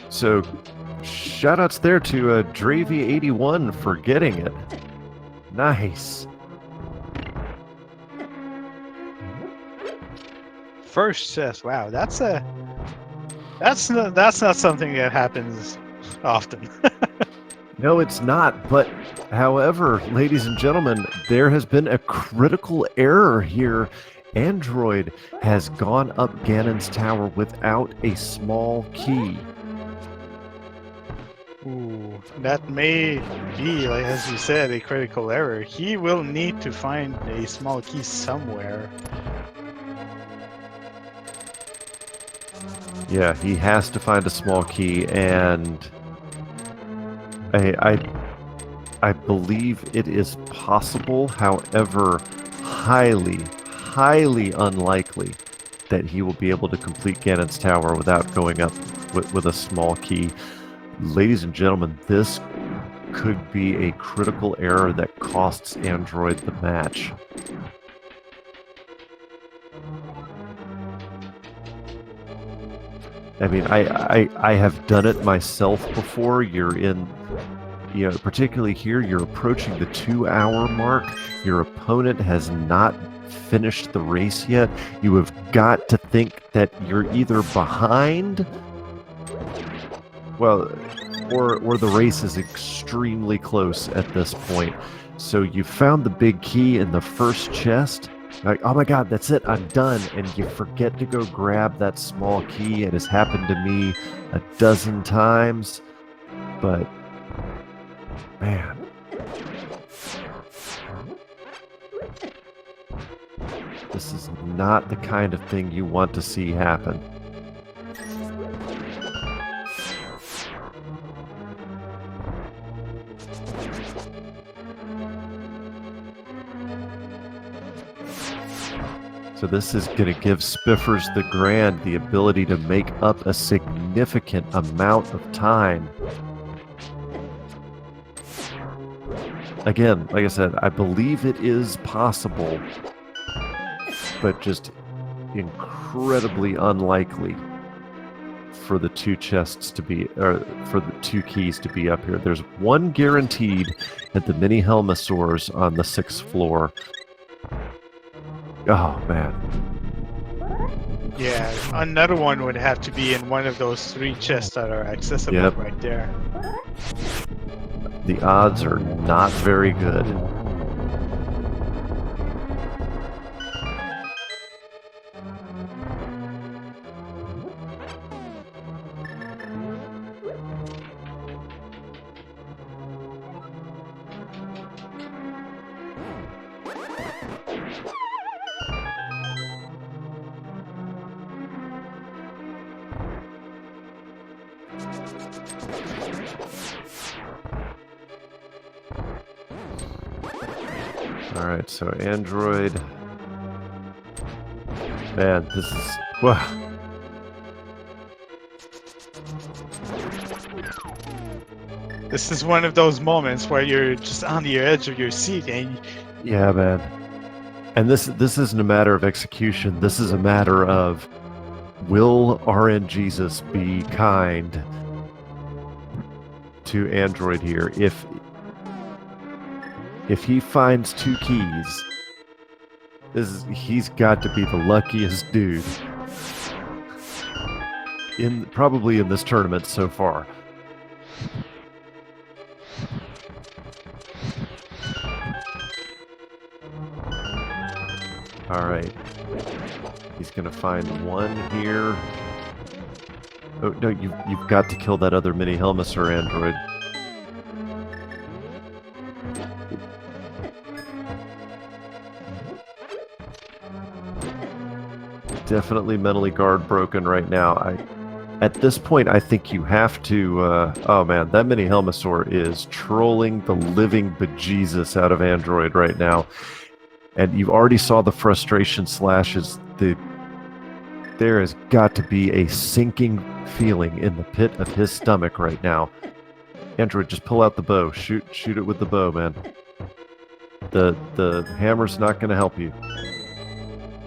So, shoutouts there to Dravy81 for getting it. Nice. First chest. Wow, that's not something that happens often. No, it's not. But, however, ladies and gentlemen, there has been a critical error here. Android has gone up Ganon's tower without a small key. Ooh, that may be, like as you said, a critical error. He will need to find a small key somewhere. Yeah, he has to find a small key, and I believe it is possible, however, highly, highly unlikely that he will be able to complete Ganon's tower without going up with a small key. Ladies and gentlemen, this could be a critical error that costs Android the match. I mean, I have done it myself before. You're in, you know, particularly here, you're approaching the 2-hour mark. Your opponent has not finished the race yet. You have got to think that you're either behind, well, or the race is extremely close at this point. So you found the big key in the first chest. Like, oh my god, that's it, I'm done. And you forget to go grab that small key. It has happened to me a dozen times. But, man. This is not the kind of thing you want to see happen. So this is going to give SpifferstheGrand the ability to make up a significant amount of time. Again, like I said, I believe it is possible, but just incredibly unlikely for the two chests to be, or for the two keys to be up here. There's one guaranteed at the mini Helmosaurs on the 6th floor. Oh, man. Yeah, another one would have to be in one of those 3 chests that are accessible right there. The odds are not very good. Alright, so Android. Man, this is. Wow. This is one of those moments where you're just on the edge of your seat and... Yeah, man. And this isn't a matter of execution. This is a matter of, will RNGesus be kind to Android here? If he finds 2 keys, he's got to be the luckiest dude probably in this tournament so far. All right, he's gonna find one here. Oh no, you've got to kill that other mini Helmosaur android. Definitely mentally guard broken right now. At this point, I think you have to... oh man, that mini Helmosaur is trolling the living bejesus out of Android right now. And you already saw the frustration slashes. There has got to be a sinking feeling in the pit of his stomach right now. Android, just pull out the bow. Shoot it with the bow, man. The hammer's not going to help you.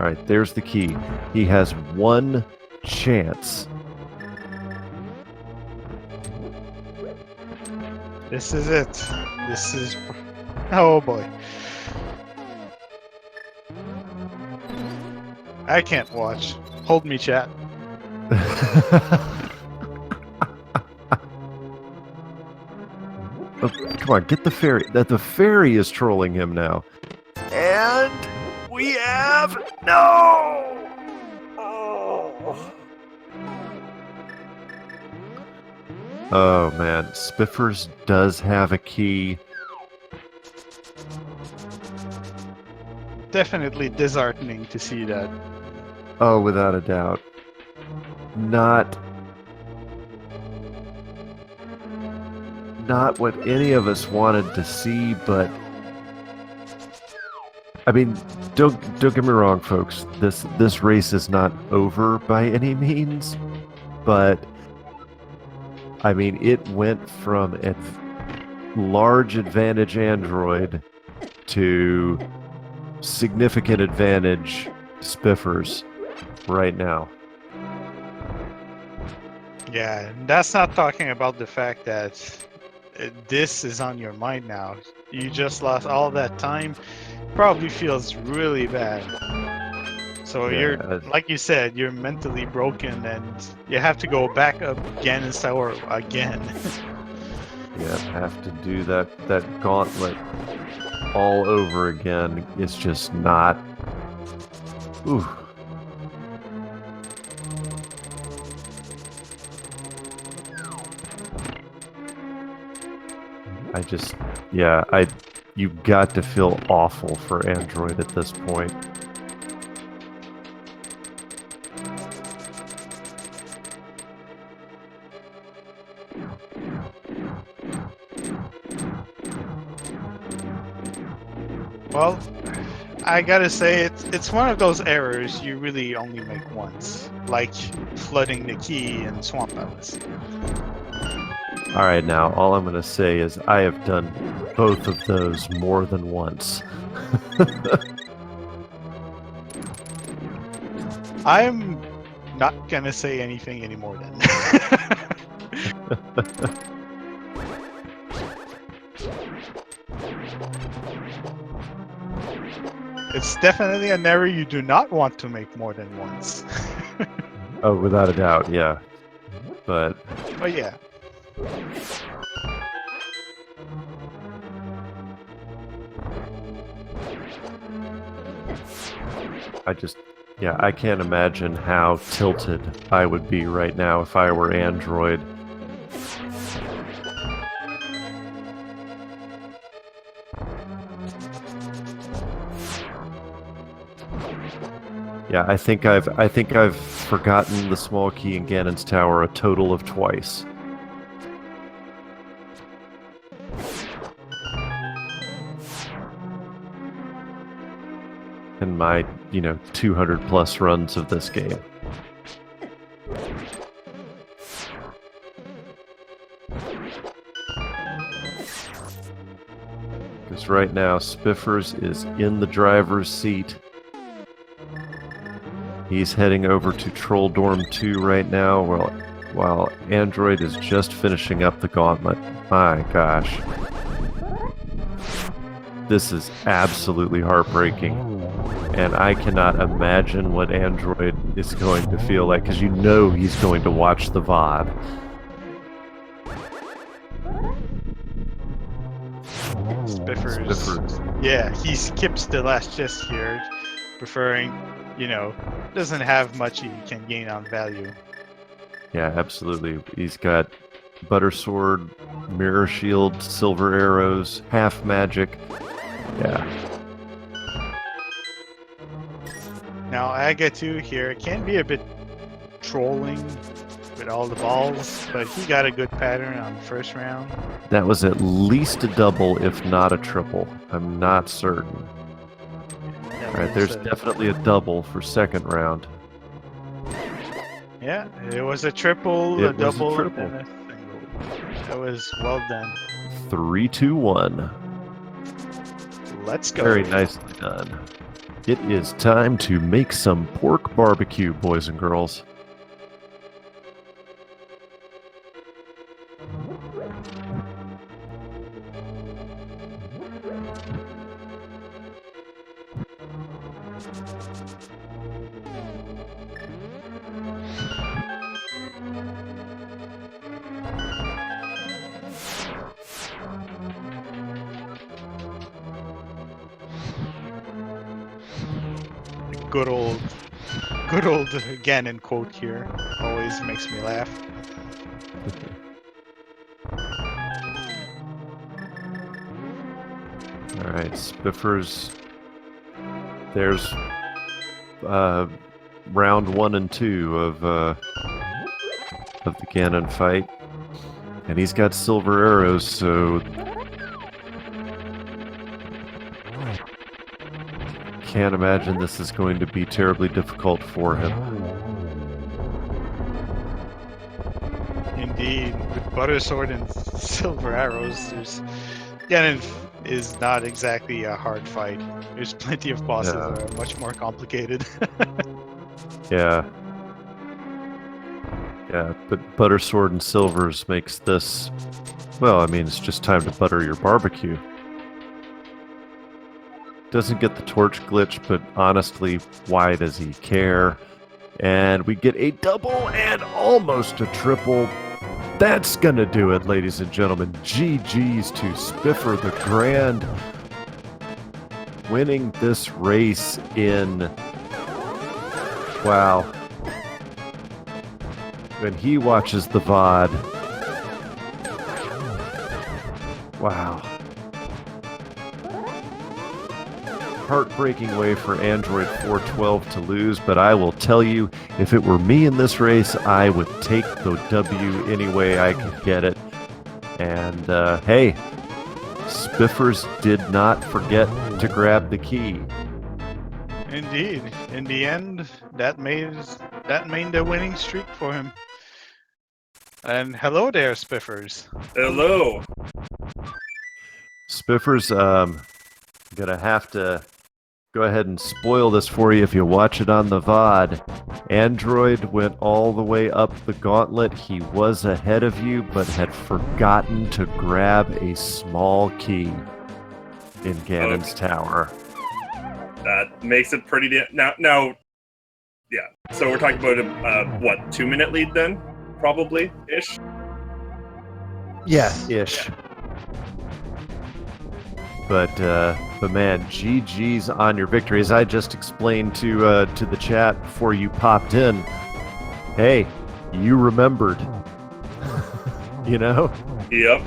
All right, there's the key. He has one chance. This is it. This is... Oh boy. I can't watch. Hold me, chat. Come on, get the fairy. That the fairy is trolling him now. And we have no. Oh. Oh man, Spiffers does have a key. Definitely disheartening to see that. Oh, without a doubt. Not what any of us wanted to see, but I mean, don't get me wrong, folks. This race is not over by any means, but I mean, it went from a large advantage Android to significant advantage Spiffers right now. Yeah, and that's not talking about the fact that this is on your mind now. You just lost all that time. Probably feels really bad. So you're, Yeah, like you said, you're mentally broken and you have to go back up again and start again. yeah, have to do that gauntlet all over again. It's just not. Ooh. You've got to feel awful for Android at this point. Well, I gotta say it's one of those errors you really only make once, like flooding the key in Swamp Palace. All right, now all I'm going to say is I have done both of those more than once. I'm not gonna say anything anymore then. It's definitely an error you do not want to make more than once. Oh, without a doubt, yeah. But yeah. I can't imagine how tilted I would be right now if I were Android. Yeah, I think I've forgotten the small key in Ganon's Tower a total of twice. In my, 200 plus runs of this game. Because right now, Spiffers is in the driver's seat. He's heading over to Troll Dorm 2 right now, while Android is just finishing up the gauntlet. My gosh. This is absolutely heartbreaking. And I cannot imagine what Android is going to feel like, because he's going to watch the VOD. Spiffers. Yeah, he skips the last chest here, preferring, doesn't have much he can gain on value. Yeah, absolutely. He's got Butter Sword, Mirror Shield, Silver Arrows, Half Magic. Yeah. Now, Agatu here can be a bit trolling with all the balls, but he got a good pattern on the first round. That was at least a double, if not a triple. I'm not certain. All right, there's definitely a double for second round. Yeah, it was a triple, a double, and then a single. That was well done. 3, 2, 1. Let's go. Very nicely done. It is time to make some pork barbecue, boys and girls. good old Ganon quote here. Always makes me laugh. All right, Spiffers. There's round 1 and 2 of the Ganon fight, and he's got silver arrows, so can't imagine this is going to be terribly difficult for him. Indeed, with butter sword and silver arrows, Ganon is not exactly a hard fight. There's plenty of bosses that are much more complicated. Yeah. Yeah, but butter sword and silvers makes this, well, I mean, it's just time to butter your barbecue. Doesn't get the torch glitch, but honestly, why does he care? And we get a double and almost a triple. That's gonna do it, ladies and gentlemen. GG's to SpifferstheGrand, winning this race in, wow. When he watches the VOD, wow. Heartbreaking way for Android412 to lose, but I will tell you, if it were me in this race, I would take the W any way I could get it. And hey, Spiffers did not forget to grab the key. Indeed, in the end, that made the winning streak for him. And hello there, Spiffers. Hello. Spiffers, gonna have to go ahead and spoil this for you if you watch it on the VOD. Android went all the way up the gauntlet. He was ahead of you, but had forgotten to grab a small key in Ganon's tower. That makes it pretty now, yeah. So we're talking about a, what, 2-minute lead then? Probably, ish? Yeah, ish. But man, GG's on your victory. As I just explained to the chat before you popped in, hey, you remembered. You know? Yep.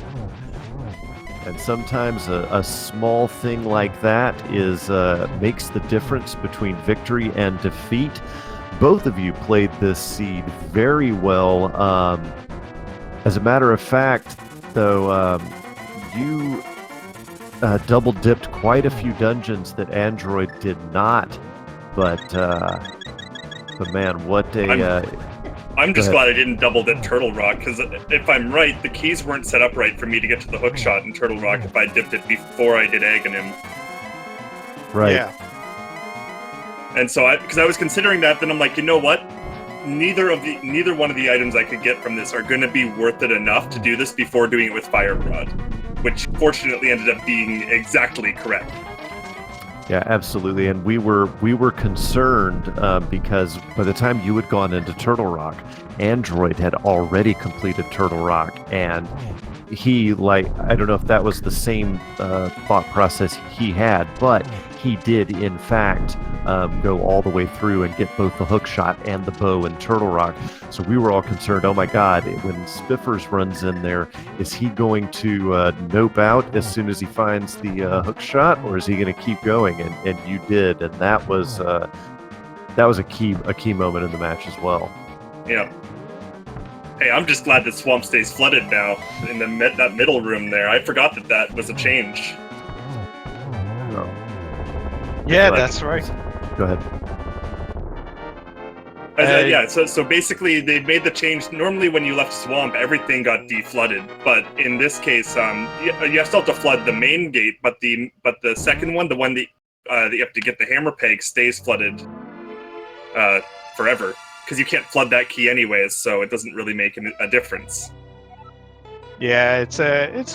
And sometimes a small thing like that is makes the difference between victory and defeat. Both of you played this seed very well. As a matter of fact, though, you double dipped quite a few dungeons that Android did not. But man, what a I'm just glad I didn't double dip Turtle Rock, because if I'm right, the keys weren't set up right for me to get to the hook shot in Turtle Rock if I dipped it before I did Aghanim. right. Yeah. And so because I was considering that, then I'm like, you know what? Neither one of the items I could get from this are going to be worth it enough to do this before doing it with Fire Prod, which fortunately ended up being exactly correct. Yeah, absolutely. And we were concerned because by the time you had gone into Turtle Rock, Android had already completed Turtle Rock, and he, like, I don't know if that was the same thought process he had, but he did in fact go all the way through and get both the hook shot and the bow in Turtle Rock. So we were all concerned, oh my god, when Spiffers runs in there, is he going to nope out as soon as he finds the hook shot, or is he going to keep going? And you did, and that was a key moment in the match as well. Yeah. Hey, I'm just glad that Swamp stays flooded now in that middle room there. I forgot that was a change. Oh. Yeah, that's right. Go ahead. Yeah, so basically they made the change. Normally when you left Swamp, everything got deflooded, but in this case, you still have to flood the main gate, but the second one, the one that you have to get the hammer peg, stays flooded forever, because you can't flood that key anyways, so it doesn't really make a difference. Yeah, it's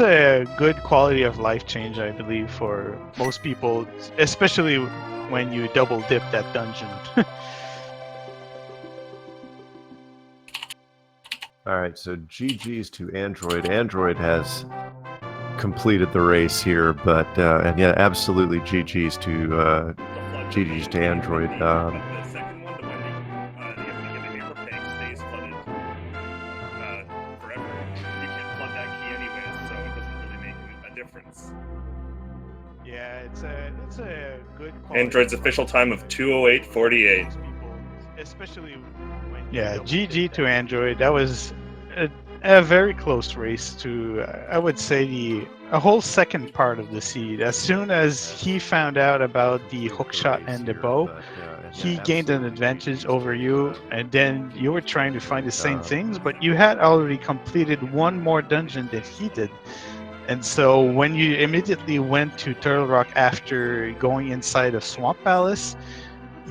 a good quality of life change, I believe, for most people, especially when you double dip that dungeon. All right, so GG's to Android. Android has completed the race here, but and yeah, absolutely GG's to GG's to Android. But the second one, the one you have to get a neighbor peg, stays flooded forever. You can't flood that key anyways, so it doesn't really make a difference. Yeah, it's a good quality. Android's official time of 2:08:48. Especially when yeah, GG to Android. That was a very close race to, I would say, a whole second part of the seed. As soon as he found out about the hookshot and the bow, he gained an advantage over you, and then you were trying to find the same things, but you had already completed one more dungeon than he did. And so when you immediately went to Turtle Rock after going inside of Swamp Palace,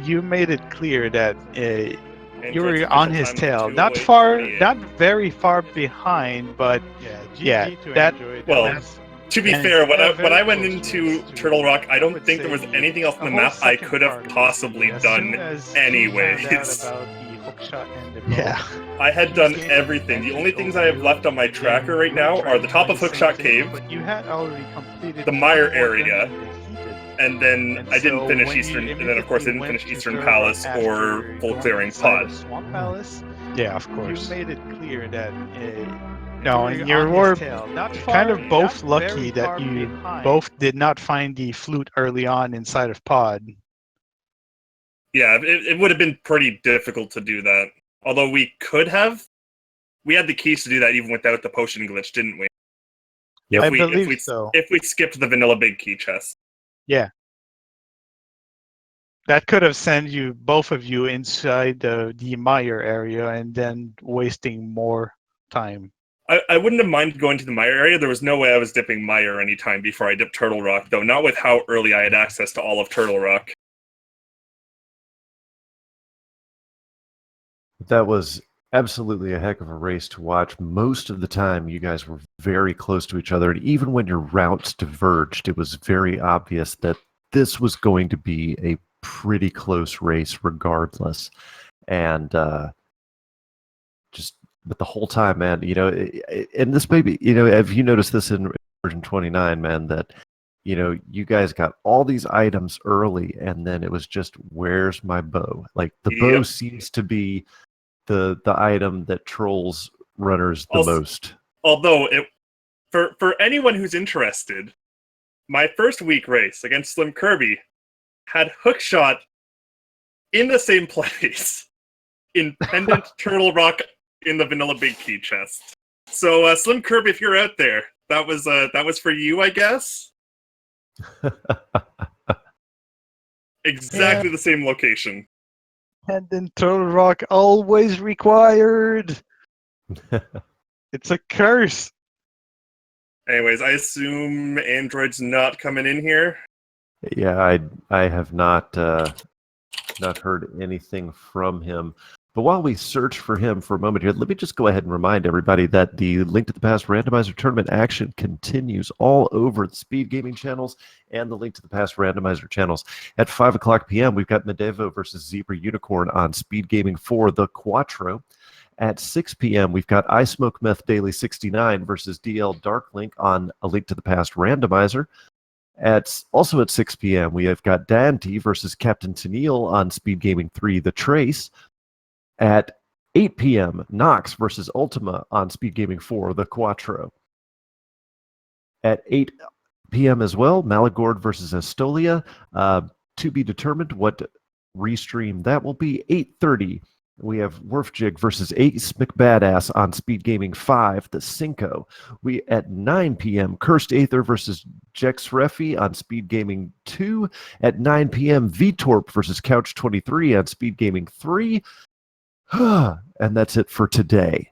you made it clear that you were on his tail. Not very far behind, but yeah, that. Well, to be fair, when I went into Turtle Rock, I don't think there was anything else on the map I could have possibly done anyways. Yeah. I had done everything. The only things I have left on my tracker right now are the top of Hookshot Cave, the Mire area, and then I didn't finish Eastern, and then of course I didn't finish Eastern Palace or Full Clearing Pod. Yeah, of course. You made it clear that no, and you were kind of both lucky that you both did not find the flute early on inside of Pod. Yeah, it would have been pretty difficult to do that. Although we could have. We had the keys to do that even without the potion glitch, didn't we? Yeah, I believe so. If we skipped the vanilla big key chest. Yeah. That could have sent you, both of you, inside the Mire area and then wasting more time. I wouldn't have minded going to the Mire area. There was no way I was dipping Mire anytime before I dipped Turtle Rock, though. Not with how early I had access to all of Turtle Rock. That was absolutely a heck of a race to watch. Most of the time, you guys were very close to each other, and even when your routes diverged, it was very obvious that this was going to be a pretty close race regardless. And but the whole time, man, and this maybe, have you noticed this in version 29, man, that you guys got all these items early, and then it was just, where's my bow? Like, the bow seems to be the item that trolls runners the most. Although, for anyone who's interested, my first week race against Slim Kirby had hookshot in the same place in Pendant Turtle Rock in the vanilla big key chest. So Slim Kirby, if you're out there, that was for you, I guess. Exactly the same location. Pendant Turtle Rock always required. It's a curse. Anyways, I assume Android's not coming in here. Yeah, I have not heard anything from him. But while we search for him for a moment here, let me just go ahead and remind everybody that the Link to the Past Randomizer tournament action continues all over the Speed Gaming channels and the Link to the Past Randomizer channels. At 5 o'clock p.m., we've got Medevo versus Zebra Unicorn on Speed Gaming for the Quattro. At 6 p.m., we've got I Smoke Meth Daily 69 versus DL Darklink on a Link to the Past Randomizer. Also at 6 p.m., we have got Dante versus Captain Tennille on Speed Gaming 3 The Trace. At 8 p.m., Nox versus Ultima on Speed Gaming 4 The Quattro. At 8 p.m. as well, Malagord versus Estolia. To be determined what restream that will be. 8:30, we have Werfjig versus Ace McBadass on Speed Gaming 5 The Cinco. At 9 p.m., Cursed Aether versus Jex Refi on Speed Gaming 2. At 9 p.m., Vtorp versus Couch 23 on Speed Gaming 3. And that's it for today.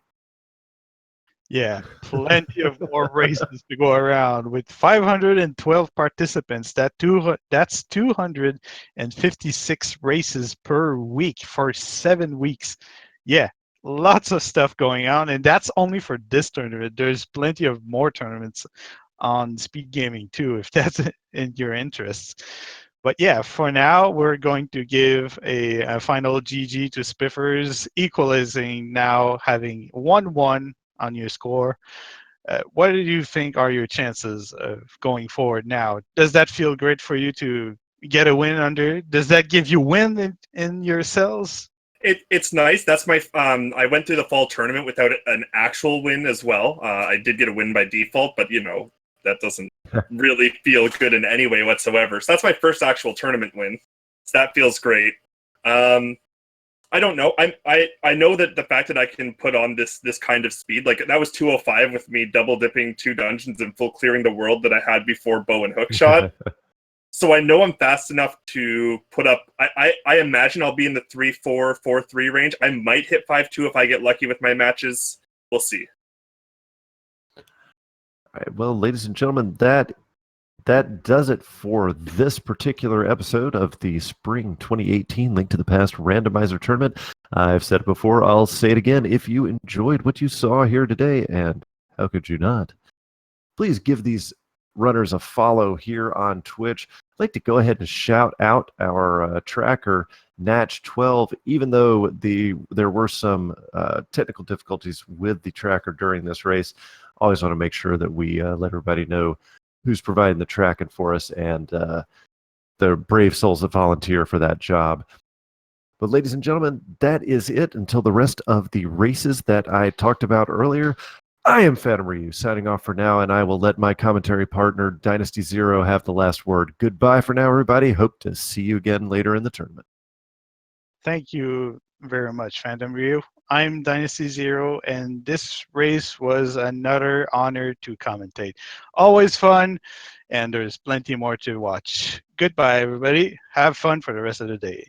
Yeah, plenty of more races to go around with 512 participants. That's 256 races per week for 7 weeks. Yeah, lots of stuff going on, and that's only for this tournament. There's plenty of more tournaments on Speed Gaming too, if that's in your interests. But yeah, for now, we're going to give a final GG to Spiffers, equalizing now, having 1-1 on your score. What do you think are your chances of going forward now? Does that feel great for you to get a win under. Does that give you win in your cells? It's nice. That's my. I went through the fall tournament without an actual win as well. I did get a win by default, but that doesn't really feel good in any way whatsoever. So that's my first actual tournament win. So that feels great. I don't know. I know that the fact that I can put on this kind of speed, like that was 205 with me double dipping 2 dungeons and full clearing the world that I had before bow and hook shot. So I know I'm fast enough to put up. I imagine I'll be in the 3-4, 4-3 range. I might hit 5-2 if I get lucky with my matches. We'll see. All right, well, ladies and gentlemen, that does it for this particular episode of the Spring 2018 Link to the Past Randomizer Tournament. I've said it before, I'll say it again. If you enjoyed what you saw here today, and how could you not, please give these runners a follow here on Twitch. I'd like to go ahead and shout out our tracker, Natch12, even though there were some technical difficulties with the tracker during this race. Always want to make sure that we let everybody know who's providing the tracking for us, and the brave souls that volunteer for that job. But ladies and gentlemen, that is it until the rest of the races that I talked about earlier. I am Phantom Ryu, signing off for now, and I will let my commentary partner, Dynasty Zero, have the last word. Goodbye for now, everybody. Hope to see you again later in the tournament. Thank you very much, Phantom Ryu. I'm Dynasty Zero, and this race was another honor to commentate. Always fun, and there's plenty more to watch. Goodbye, everybody. Have fun for the rest of the day.